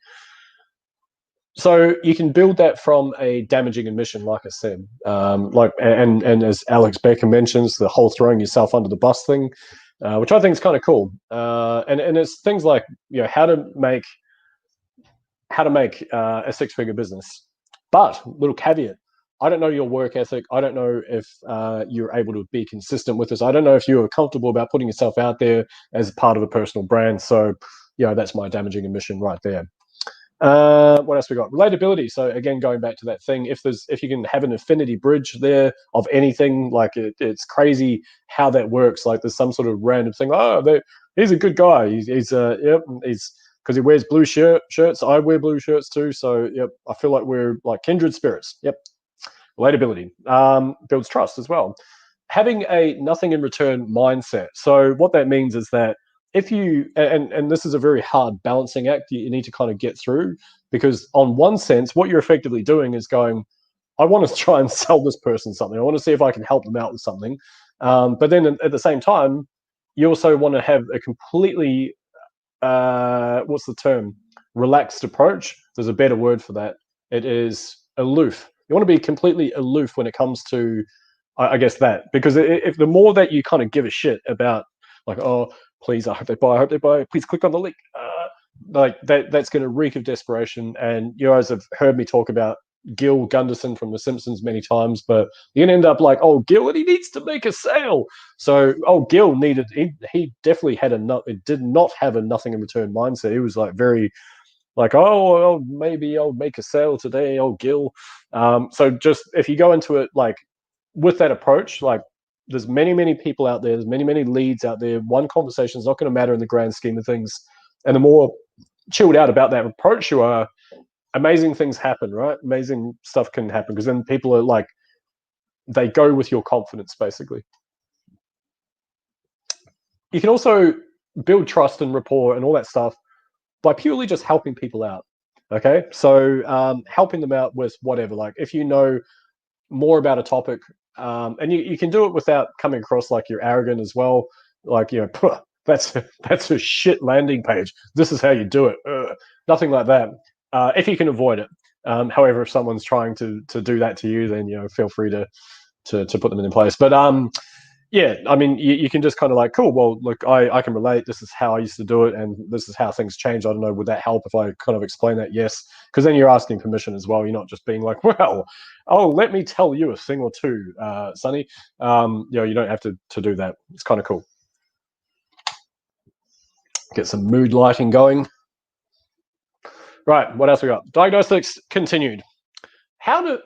So you can build that from a damaging admission, like I said, and as Alex Becker mentions, the whole throwing yourself under the bus thing, which I think is kind of cool. And it's things like how to make a six-figure business. But little caveat: I don't know your work ethic. I don't know if you're able to be consistent with this. I don't know if you're comfortable about putting yourself out there as part of a personal brand. So, that's my damaging admission right there. What else we got? Relatability. So again, going back to that thing, if you can have an affinity bridge there of anything, like it's crazy how that works. Like there's some sort of random thing. Oh, he's a good guy. He's because he wears blue shirts. I wear blue shirts too. So yep, I feel like we're like kindred spirits. Yep. Relatability builds trust as well. Having a nothing in return mindset. So what that means is that if you and this is a very hard balancing act you need to kind of get through, because on one sense what you're effectively doing is going, I want to try and sell this person something, I want to see if I can help them out with something, but then at the same time you also want to have a completely what's the term, relaxed approach. There's a better word for that. It is aloof. You want to be completely aloof when it comes to I guess that, because if the more that you kind of give a shit about, like, oh, please, I hope they buy, please click on the link, like that's going to reek of desperation. And you guys have heard me talk about Gil Gunderson from The Simpsons many times, but you're going to end up like, oh, Gil, and he needs to make a sale. So, oh, Gil he definitely did not have a nothing in return mindset. He was like very like, oh, maybe I'll make a sale today, oh, Gil. So just if you go into it like with that approach, like there's many people out there, there's many leads out there. One conversation is not going to matter in the grand scheme of things, and the more chilled out about that approach you are, amazing things happen, right? Amazing stuff can happen, because then people are like, they go with your confidence basically. You can also build trust and rapport and all that stuff by purely just helping people out. Okay, so helping them out with whatever, like if you know more about a topic, and you can do it without coming across like you're arrogant as well. Like, that's a shit landing page, this is how you do it. Nothing like that, if you can avoid it. However, if someone's trying to do that to you, then feel free to put them in place. But yeah, I mean, you can just kind of like, cool, well, look, I can relate. This is how I used to do it, and this is how things change. I don't know, would that help if I kind of explain that? Yes, because then you're asking permission as well. You're not just being like, well, oh, let me tell you a thing or two, Sonny. You don't have to do that. It's kind of cool. Get some mood lighting going. Right, what else we got? Diagnostics continued. How to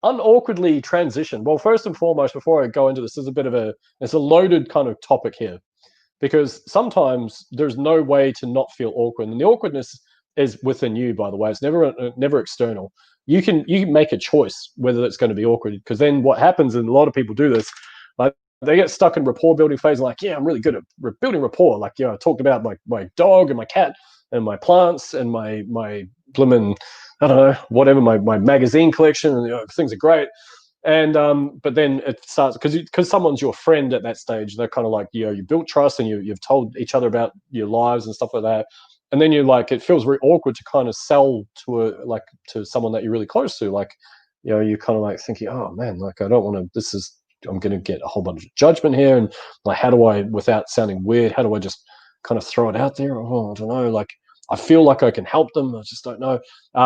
unawkwardly transition. Well, first and foremost, before I go into this, it's a loaded kind of topic here, because sometimes there's no way to not feel awkward, and the awkwardness is within you. By the way, it's never external. You can make a choice whether it's going to be awkward, because then what happens, and a lot of people do this, like they get stuck in rapport building phase, and like, yeah, I'm really good at building rapport. Like, I talked about my dog and my cat and my plants and my blimmin', I don't know, whatever, my magazine collection, and things are great. And but then it starts, because someone's your friend at that stage. They're kind of like, you built trust, and you've told each other about your lives and stuff like that. And then you're like, it feels very awkward to kind of sell to someone that you're really close to. Like, you're kind of like thinking, oh man, like I don't want to. I'm going to get a whole bunch of judgment here, and like, how do I, without sounding weird, how do I just kind of throw it out there? Oh, I don't know. Like, I feel like I can help them, I just don't know.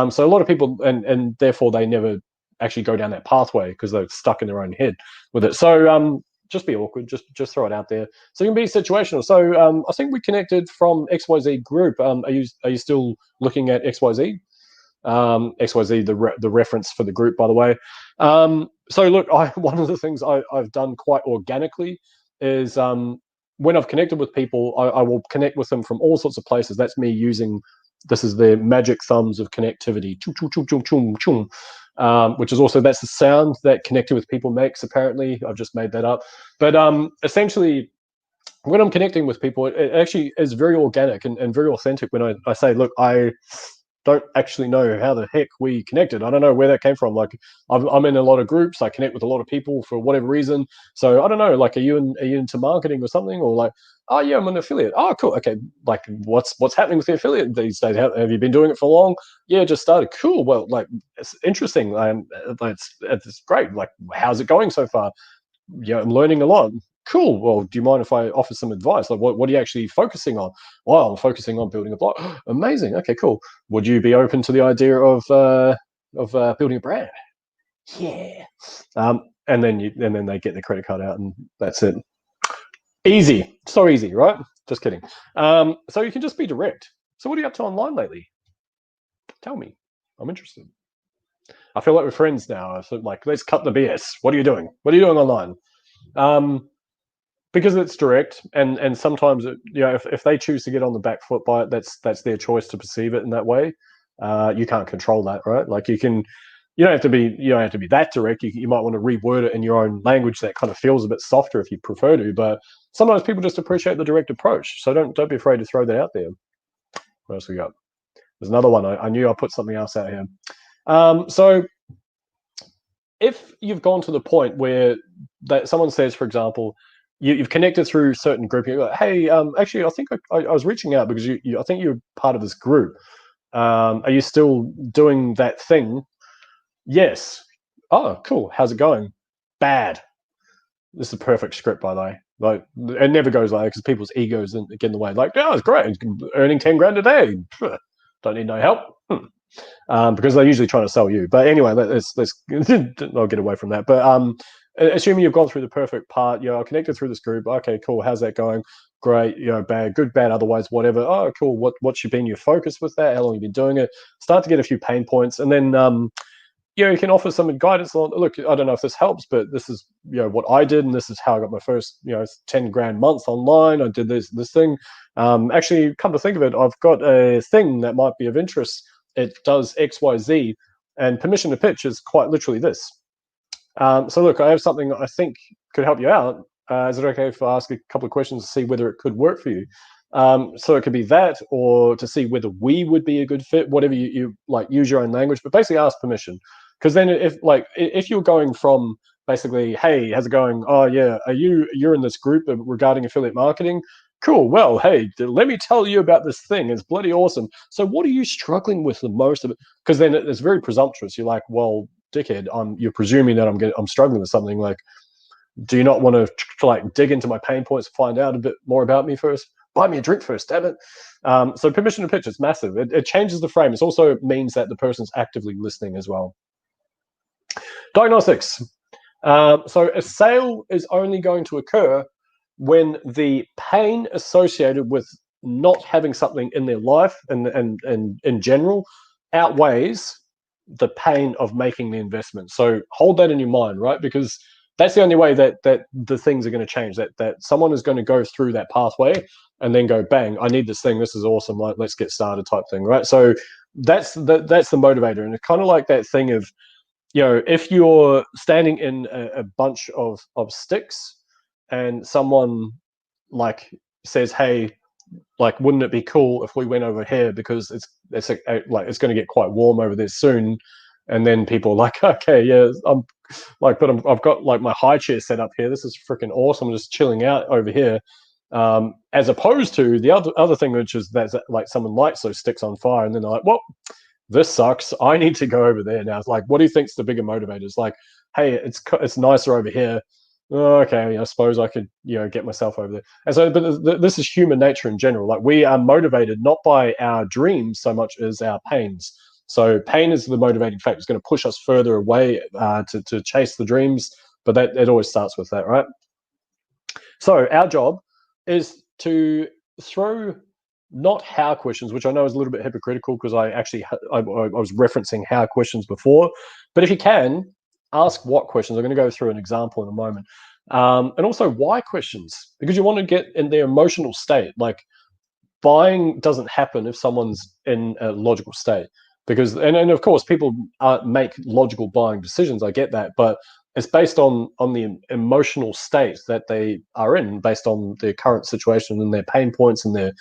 So a lot of people, and therefore they never actually go down that pathway, because they're stuck in their own head with it. So just be awkward, just throw it out there. So you can be situational. So I think we connected from XYZ group. Are you still looking at XYZ? XYZ, the reference for the group, by the way. So look, one of the things I've done quite organically is when I've connected with people, I will connect with them from all sorts of places. That's me using, this is the magic thumbs of connectivity, which is also, that's the sound that connecting with people makes, apparently. I've just made that up. But essentially, when I'm connecting with people, it actually is very organic and very authentic when I say, look, don't actually know how the heck we connected. I don't know where that came from. Like, I'm in a lot of groups. I connect with a lot of people for whatever reason. So I don't know. Like, are you into marketing or something? Or like, oh yeah, I'm an affiliate. Oh cool. Okay. Like, what's happening with the affiliate these days? Have you been doing it for long? Yeah, just started. Cool. Well, like, it's interesting. It's great. Like, how's it going so far? Yeah, I'm learning a lot. Cool. Well, do you mind if I offer some advice? Like, what are you actually focusing on? Well, I'm focusing on building a blog. Amazing. Okay, cool. Would you be open to the idea of building a brand? Yeah. And then they get the credit card out, and that's it. Easy. So easy, right? Just kidding. So you can just be direct. So what are you up to online lately? Tell me. I'm interested. I feel like we're friends now. So like, let's cut the BS. What are you doing? What are you doing online? Because it's direct, and sometimes if they choose to get on the back foot by it, that's their choice to perceive it in that way. You can't control that, right? Like, you don't have to be that direct. You might want to reword it in your own language that kind of feels a bit softer if you prefer to. But sometimes people just appreciate the direct approach, so don't be afraid to throw that out there. What else we got? There's another one. I knew I put something else out here. So if you've gone to the point where that someone says, for example, you've connected through certain group, you're like, hey, actually, I think I was reaching out because I think you're part of this group. Are you still doing that thing? Yes. Oh, cool. How's it going? Bad. This is a perfect script, by the way. Like, it never goes like that because people's egos get in the way. Like, oh, it's great. Earning 10 grand a day. Don't need no help. Because they're usually trying to sell you. But anyway, let's I'll get away from that. But assuming you've gone through the perfect part, I connected through this group. Okay, cool. How's that going? Great. Bad, good, bad, otherwise, whatever. Oh, cool. What's been your focus with that? How long have you been doing it? Start to get a few pain points, and then you can offer some guidance on. Look, I don't know if this helps, but this is what I did, and this is how I got my first 10 grand month online. I did this thing. Actually, come to think of it, I've got a thing that might be of interest. It does X, Y, Z, and permission to pitch is quite literally this. So look, I have something that I think could help you out. Is it okay if I ask a couple of questions to see whether it could work for you? So it could be that, or to see whether we would be a good fit, whatever you like, use your own language, but basically ask permission. Because then if you're going from basically, hey, how's it going? Oh yeah, you're in this group regarding affiliate marketing? Cool. Well, hey, let me tell you about this thing. It's bloody awesome. So what are you struggling with the most of it? Because then it's very presumptuous. You're like, well, dickhead, you're presuming that I'm struggling with something. Like, do you not want to like dig into my pain points, find out a bit more about me first? Buy me a drink first, damn it. So permission to pitch is massive. It changes the frame. It also means that the person's actively listening as well. Diagnostics. So a sale is only going to occur when the pain associated with not having something in their life and in general outweighs the pain of making the investment. So hold that in your mind, right? Because that's the only way that the things are going to change. That someone is going to go through that pathway and then go, bang, I need this thing. This is awesome. Like, let's get started type thing, right? So that's the motivator. And it's kind of like that thing of, if you're standing in a bunch of sticks and someone like says, hey, like, wouldn't it be cool if we went over here because it's going to get quite warm over there soon? And then people are like, okay, yeah, I've got like my high chair set up here. This is freaking awesome. I'm just chilling out over here. As opposed to the other thing, which is that like someone lights those sticks on fire and then they're like, well, this sucks. I need to go over there now. It's like, what do you think's the bigger motivator? It's like, hey, it's nicer over here. Oh, okay, I suppose I could, get myself over there. And so, but this is human nature in general. Like, we are motivated not by our dreams so much as our pains. So pain is the motivating factor. It's going to push us further away to chase the dreams. But that it always starts with that, right? So our job is to throw not how questions, which I know is a little bit hypocritical because I was referencing how questions before. But if you can, ask what questions. I'm going to go through an example in a moment. And also why questions, because you want to get in their emotional state. Like, buying doesn't happen if someone's in a logical state. Because, and of course, people make logical buying decisions. I get that. But it's based on the emotional state that they are in, based on their current situation and their pain points and their,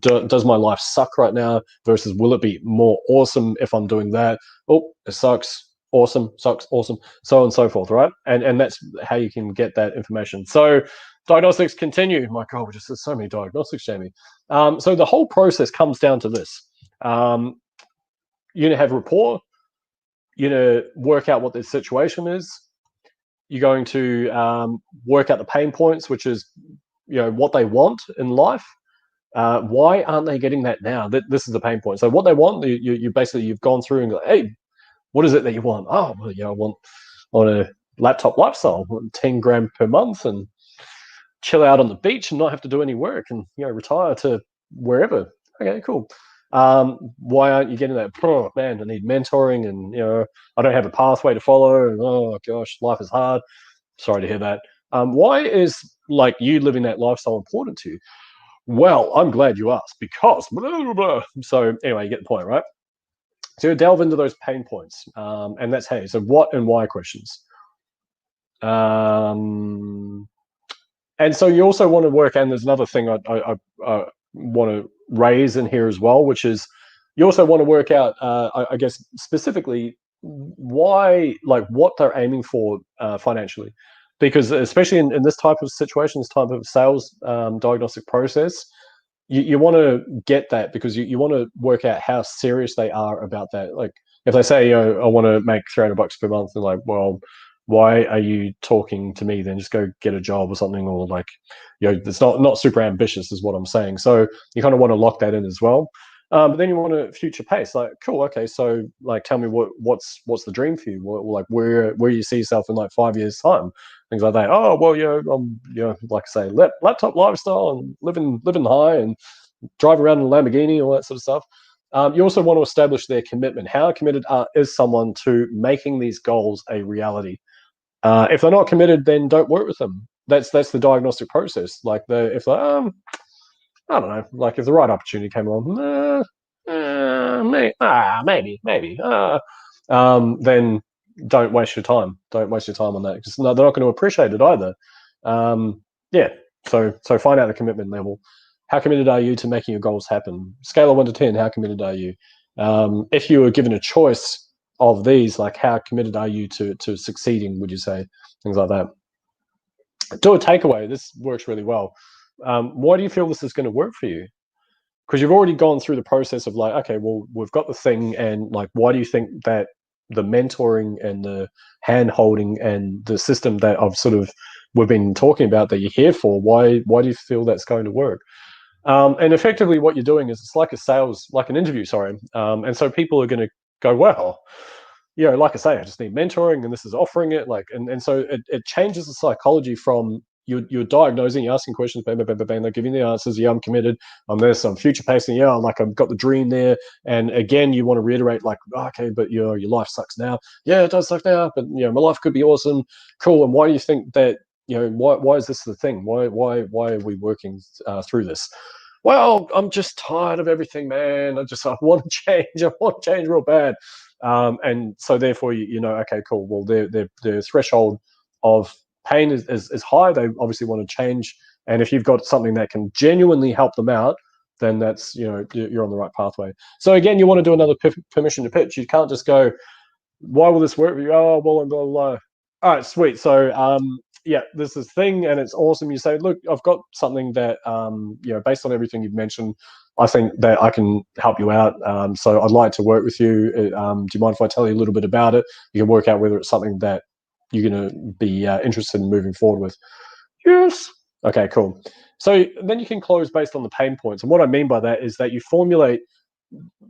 does my life suck right now versus will it be more awesome if I'm doing that? Oh, it sucks. Awesome, sucks, awesome, so on and so forth, right? And that's how you can get that information. So diagnostics continue. My God, we just did so many diagnostics, Jamie. So the whole process comes down to this. You have rapport. You work out what their situation is. You're going to work out the pain points, which is what they want in life. Why aren't they getting that now? This is the pain point. So what they want, you basically you've gone through and go, hey, what is it that you want? Oh, well, I want on a laptop lifestyle, 10 grand per month, and chill out on the beach and not have to do any work, and retire to wherever. Okay, cool. Why aren't you getting that? Oh, man, I need mentoring, and I don't have a pathway to follow. And, oh gosh, life is hard. Sorry to hear that. Why is like you living that lifestyle important to you? Well, I'm glad you asked, because blah, blah, blah. So anyway, you get the point, right? So you delve into those pain points, and that's hey. So what and why questions. And so you also want to work, and there's another thing I want to raise in here as well, which is you also want to work out, I guess, specifically why, like what they're aiming for financially. Because especially in this type of situation, this type of sales diagnostic process, you want to get that because you want to work out how serious they are about that. Like if they say, I want to make $300 per month, and like, well, why are you talking to me then? Just go get a job or something, or like, it's not super ambitious is what I'm saying. So you kind of want to lock that in as well. But then you want to future pace, like, cool, okay, so like tell me what's the dream for you, like where you see yourself in like 5 years time, things like that. Oh well, I'm like I say, laptop lifestyle and living high and drive around in a Lamborghini, all that sort of stuff. You also want to establish their commitment. How committed is someone to making these goals a reality? If they're not committed, then don't work with them. That's the diagnostic process. Like if they I don't know, like if the right opportunity came along, maybe, then don't waste your time. Don't waste your time on that, because they're not going to appreciate it either. Yeah, so find out the commitment level. How committed are you to making your goals happen? Scale of 1 to 10, how committed are you? If you were given a choice of these, like how committed are you to succeeding, would you say? Things like that. Do a takeaway. This works really well. Why do you feel this is going to work for you? Because you've already gone through the process of like, okay, well, we've got the thing, and like, why do you think that the mentoring and the hand holding and the system that we've been talking about that you're here for, why do you feel that's going to work? And effectively what you're doing is it's like an interview, sorry. And so people are going to go, well, like I say, I just need mentoring, and this is offering it. Like, and so it changes the psychology from you're diagnosing, you're asking questions, bang, bang, bang, bang, they're giving the answers. Yeah, I'm committed. I'm this. I'm future pacing. Yeah, like I've got the dream there. And again, you want to reiterate, like, okay, but your life sucks now. Yeah, it does suck now, but my life could be awesome. Cool. And why do you think that? Why is this the thing? Why are we working through this? Well, I'm just tired of everything, man. I want to change. I want to change real bad. And so therefore, okay, cool. Well, their threshold of pain is high. They obviously want to change. And if you've got something that can genuinely help them out, then that's, you're on the right pathway. So again, you want to do another permission to pitch. You can't just go, why will this work for you? Oh, well, blah, blah, blah. All right, sweet. So, yeah, there's this thing and it's awesome. You say, look, I've got something that, based on everything you've mentioned, I think that I can help you out. So I'd like to work with you. Do you mind if I tell you a little bit about it? You can work out whether it's something that you're going to be interested in moving forward with. Yes. Okay, cool. So then you can close based on the pain points. And what I mean by that is that you formulate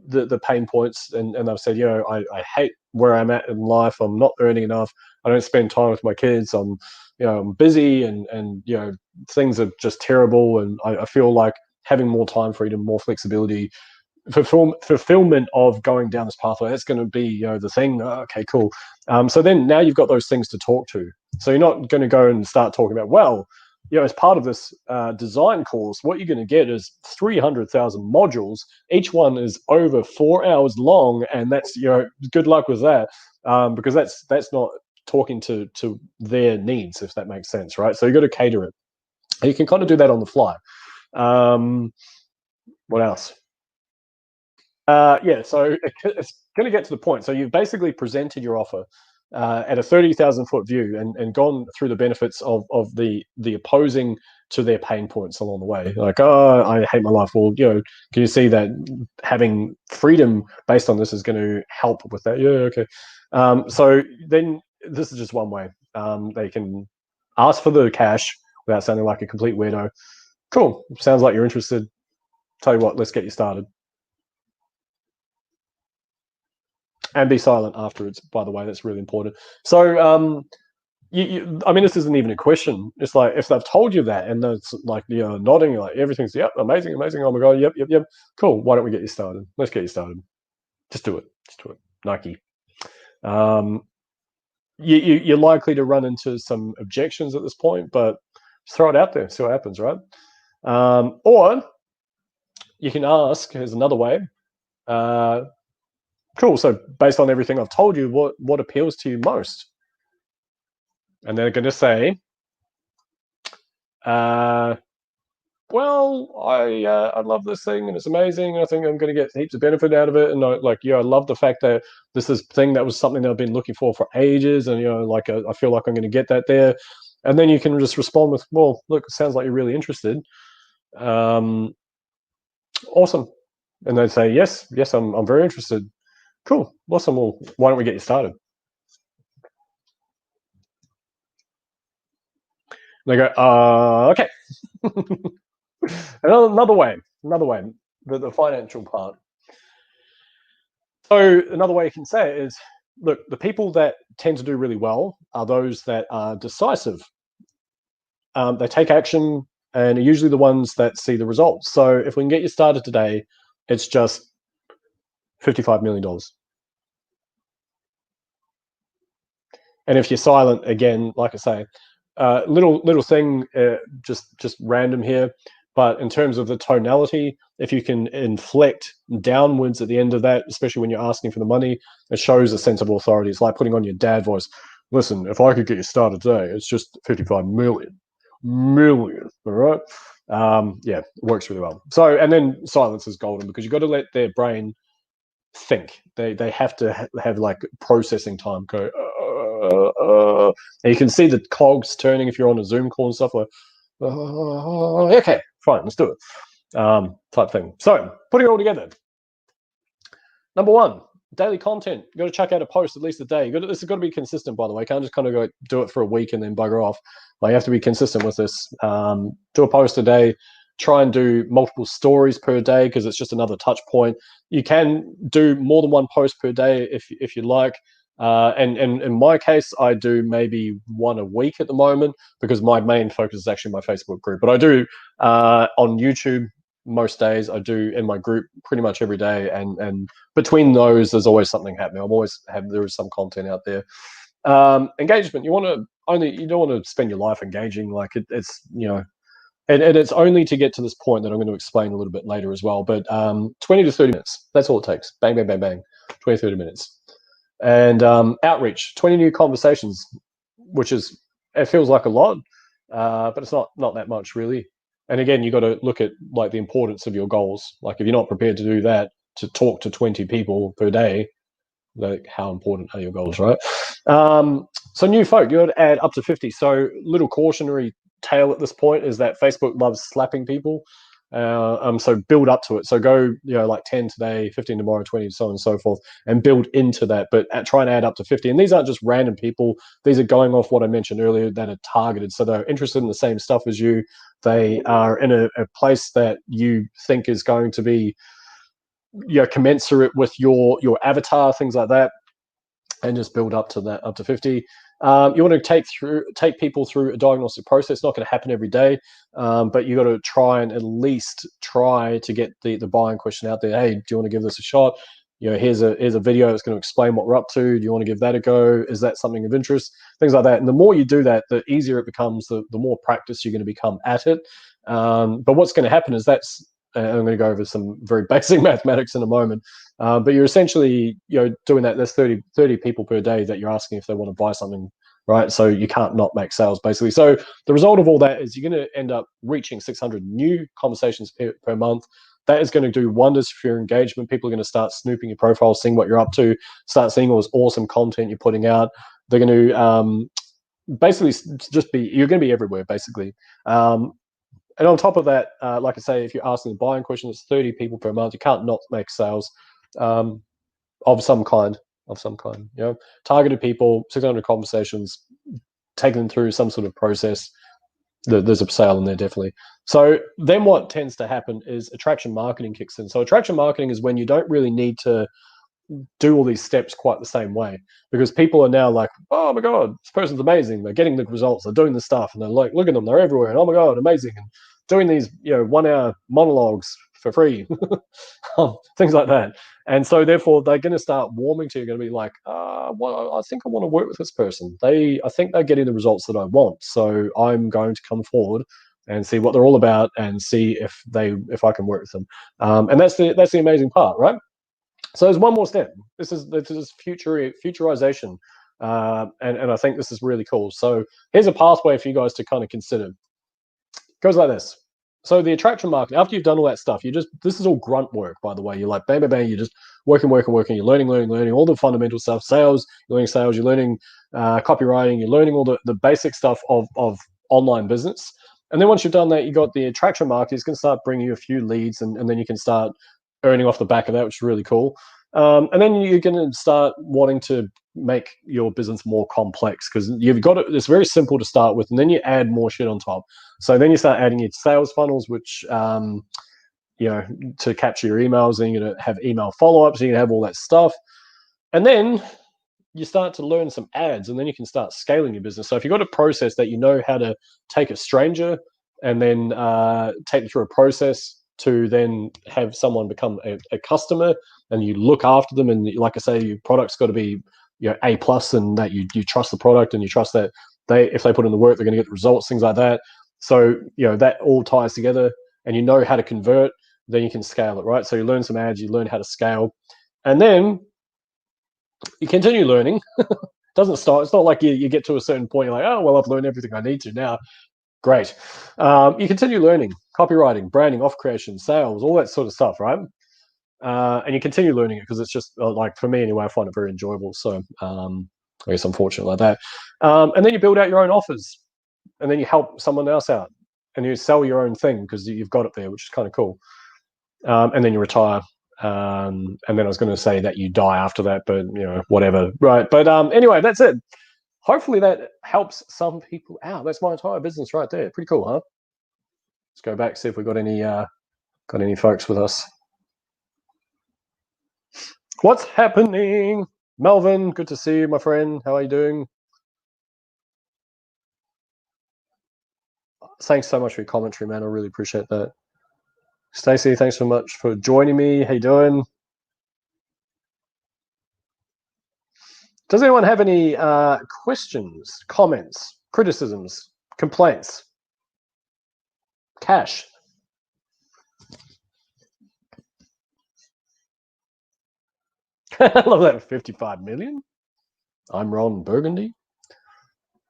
the pain points, and I've said, I hate where I'm at in life. I'm not earning enough. I don't spend time with my kids. I'm busy, and things are just terrible. And I feel like having more time freedom, more flexibility, fulfillment of going down this pathway, that's going to be the thing. Okay, cool. So then now you've got those things to talk to. So you're not going to go and start talking about, well, as part of this design course, what you're going to get is 300,000 modules. Each one is over 4 hours long, and that's good luck with that, because that's not talking to their needs, if that makes sense, right? So you got to cater it. And you can kind of do that on the fly. What else? Yeah, so it's going to get to the point. So you've basically presented your offer at a 30,000 foot view and gone through the benefits of the opposing to their pain points along the way. Like, oh, I hate my life. Well, can you see that having freedom based on this is going to help with that? Yeah, okay. So then this is just one way. They can ask for the cash without sounding like a complete weirdo. Cool. Sounds like you're interested. Tell you what, let's get you started. And be silent afterwards, by the way. That's really important. So, I mean, this isn't even a question. It's like, if they've told you that and it's like, nodding, you're like, everything's, yep, amazing, amazing. Oh my God, yep, yep, yep. Cool. Why don't we get you started? Let's get you started. Just do it. Just do it. Nike. You're likely to run into some objections at this point, but just throw it out there, see what happens, right? Or you can ask, here's another way, cool, so based on everything I've told you, what appeals to you most? And they're going to say, well, I love this thing and it's amazing. I think I'm going to get heaps of benefit out of it. And I love the fact that this is thing that was something that I've been looking for ages. And, I feel like I'm going to get that there. And then you can just respond with, well, look, it sounds like you're really interested. Awesome. And they say, yes, I'm very interested. Cool. Awesome. Well, why don't we get you started? And they go, okay. Another way, the financial part. So another way you can say it is, look, the people that tend to do really well are those that are decisive. They take action and are usually the ones that see the results. So if we can get you started today, it's just $55 million. And if you're silent, again, like I say, little thing, just random here. But in terms of the tonality, if you can inflect downwards at the end of that, especially when you're asking for the money, it shows a sense of authority. It's like putting on your dad voice. Listen, if I could get you started today, it's just 55 million. All right. Yeah, it works really well. So, and then silence is golden because you've got to let their brain think. They have to have like processing time. Go. And you can see the cogs turning if you're on a Zoom call and stuff like. Okay, fine, let's do it. Type thing. So, putting it all together. Number one, daily content. You got to chuck out a post at least a day. This has got to be consistent, by the way. You can't just kind of go do it for a week and then bugger off. Like, you have to be consistent with this. Do a post a day. Try and do multiple stories per day because it's just another touch point. You can do more than one post per day if you like. And in my case, I do maybe one a week at the moment because my main focus is actually my Facebook group. But I do on YouTube most days. I do in my group pretty much every day. And between those, there's always something happening. There is some content out there. Engagement. You don't want to spend your life engaging. Like it's and it's only to get to this point that I'm going to explain a little bit later as well. But 20 to 30 minutes. That's all it takes. Bang, bang, bang, bang. 20, 30 minutes. And outreach, 20 new conversations, which it feels like a lot, but it's not that much really. And again, you got to look at like the importance of your goals. Like if you're not prepared to do that, to talk to 20 people per day, like how important are your goals, right? So new folk, you got to add up to 50. So little cautionary tale at this point is that Facebook loves slapping people. So build up to it. So go, like 10 today, 15 tomorrow, 20, so on and so forth, and build into that. But try and add up to 50. And these aren't just random people. These are going off what I mentioned earlier that are targeted. So they're interested in the same stuff as you. They are in a place that you think is going to be, commensurate with your avatar, things like that, and just build up to that, up to 50. You want to take people through a diagnostic process. It's not going to happen every day, but you got to try and at least try to get the buying question out there. Hey, do you want to give this a shot? Here's a video that's going to explain what we're up to. Do you want to give that a go? Is that something of interest? Things like that. And the more you do that, the easier it becomes. The more practice you're going to become at it. But what's going to happen is that's and I'm going to go over some very basic mathematics in a moment. But you're essentially, doing that. There's 30 people per day that you're asking if they want to buy something, right? So you can't not make sales, basically. So the result of all that is you're going to end up reaching 600 new conversations per month. That is going to do wonders for your engagement. People are going to start snooping your profile, seeing what you're up to, start seeing all this awesome content you're putting out. They're going to basically you're going to be everywhere, basically. And on top of that, like I say, if you're asking the buying question, it's 30 people per month. You can't not make sales of some kind. Targeted people, 600 conversations, taking them through some sort of process. There's a sale in there, definitely. So then what tends to happen is attraction marketing kicks in. So attraction marketing is when you don't really need to do all these steps quite the same way, because people are now like, oh my god, this person's amazing, they're getting the results, they're doing the stuff, and they're like, look at them, they're everywhere, and oh my god, amazing, and doing these 1 hour monologues for free, things like that. And so therefore they're going to start warming to you, going to be like, well, I think I want to work with this person, I think they're getting the results that I want, so I'm going to come forward and see what they're all about and see if I can work with them. And that's the amazing part, right? So there's one more step. This is futurization, and I think this is really cool. So here's a pathway for you guys to kind of consider. It goes like this. So the attraction marketing, after you've done all that stuff, this is all grunt work, by the way. You're like, bang, bang, bang, you're just working. You're learning all the fundamental stuff. Sales, you're learning copywriting, you're learning all the basic stuff of online business. And then once you've done that, you got the attraction marketing. It's going to start bringing you a few leads, and then you can start earning off the back of that, which is really cool. And then you're going to start wanting to make your business more complex, because you've got it's very simple to start with, and then you add more shit on top. So then you start adding your sales funnels, which to capture your emails, and you're going to have email follow-ups, and you're going to have all that stuff. And then you start to learn some ads, and then you can start scaling your business. So if you've got a process that you know how to take a stranger and then take them through a process to then have someone become a customer, and you look after them, and like I say, your product's got to be A+, and that you trust the product, and you trust that if they put in the work, they're going to get the results, things like that. So that all ties together, and you know how to convert, then you can scale it, right? So you learn some ads, you learn how to scale, and then you continue learning. Doesn't start. It's not like you get to a certain point, you're like, oh well, I've learned everything I need to now. Great. You continue learning copywriting, branding, off creation, sales, all that sort of stuff, right? And you continue learning it because it's just like, for me anyway, I find it very enjoyable. So I guess I'm fortunate like that. And then you build out your own offers, and then you help someone else out, and you sell your own thing because you've got it there, which is kind of cool. And then you retire. And then I was going to say that you die after that, but whatever, right? But anyway, that's it. Hopefully that helps some people out. That's my entire business right there. Pretty cool, huh? Let's go back, see if we got any folks with us. What's happening? Melvin, good to see you, my friend. How are you doing? Thanks so much for your commentary, man. I really appreciate that. Stacey, thanks so much for joining me. How you doing? Does anyone have any questions, comments, criticisms, complaints? Cash. I love that. 55 million. I'm Ron Burgundy.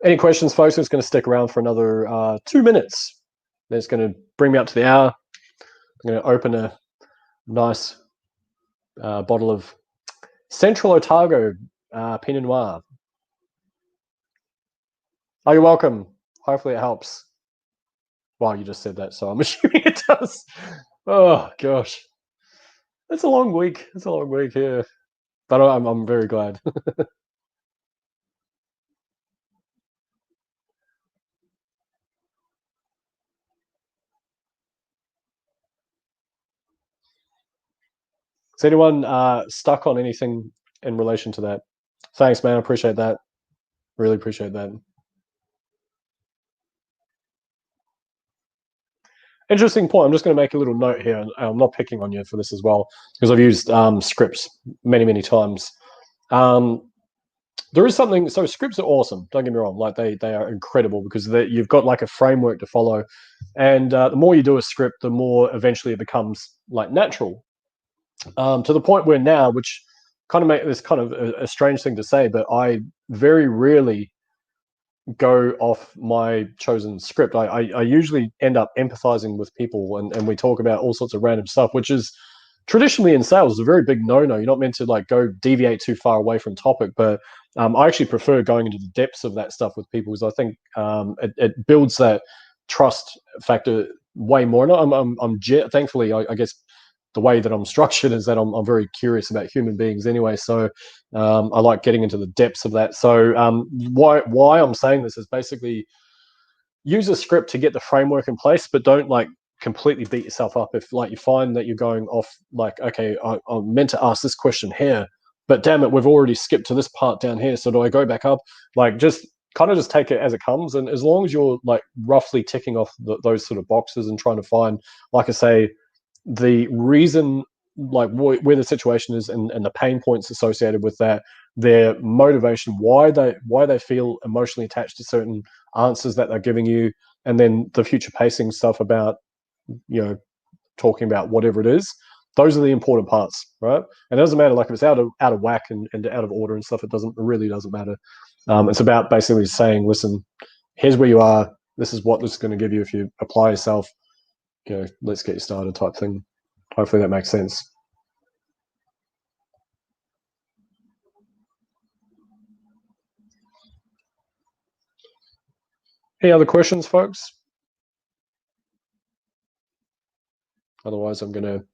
Any questions, folks? I'm just going to stick around for another 2 minutes. Then it's going to bring me up to the hour. I'm going to open a nice bottle of Central Otago Pinot Noir. Oh, you're welcome. Hopefully it helps. Well, you just said that, so I'm assuming it does. Oh, gosh. It's a long week. It's a long week here. But I'm very glad. Is anyone stuck on anything in relation to that? Thanks, man. I appreciate that. Really appreciate that. Interesting point. I'm just going to make a little note here, and I'm not picking on you for this as well, because I've used scripts many times. There is something. So scripts are awesome. Don't get me wrong. Like they are incredible because you've got like a framework to follow, And the more you do a script, the more eventually it becomes like natural. To the point where now, which kind of make this kind of a strange thing to say, but I very rarely go off my chosen script. I usually end up empathizing with people, and we talk about all sorts of random stuff, which is traditionally in sales is a very big no-no. You're not meant to like go deviate too far away from topic, but I actually prefer going into the depths of that stuff with people, because I think it builds that trust factor way more. And thankfully, I guess the way that I'm structured is that I'm very curious about human beings anyway. So I like getting into the depths of that. So why I'm saying this is basically use a script to get the framework in place, but don't like completely beat yourself up if like you find that you're going off like, okay, I'm meant to ask this question here, but damn it, we've already skipped to this part down here. So do I go back up? Like just kind of just take it as it comes. And as long as you're like roughly ticking off those sort of boxes and trying to find, like I say, the reason, like where the situation is, and the pain points associated with that, their motivation, why they feel emotionally attached to certain answers that they're giving you, and then the future pacing stuff about, you know, talking about whatever it is. Those are the important parts, right? And it doesn't matter like if it's out of whack and out of order and stuff. It really doesn't matter. It's about basically saying, listen, here's where you are. This is what this is going to give you if you apply yourself. You know, let's get you started type thing. Hopefully that makes sense. Any other questions, folks? Otherwise, I'm going to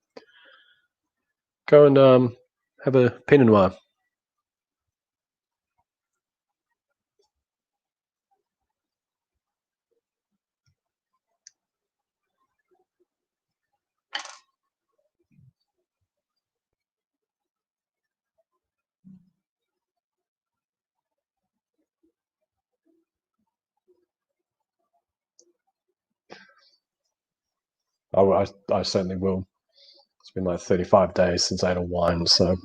go and have a Pinot Noir. I certainly will. It's been like 35 days since I had a wine, so.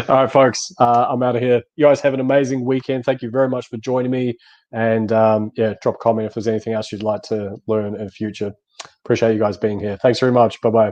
All right, folks, I'm out of here. You guys have an amazing weekend. Thank you very much for joining me. And yeah, drop a comment if there's anything else you'd like to learn in the future. Appreciate you guys being here. Thanks very much. Bye-bye.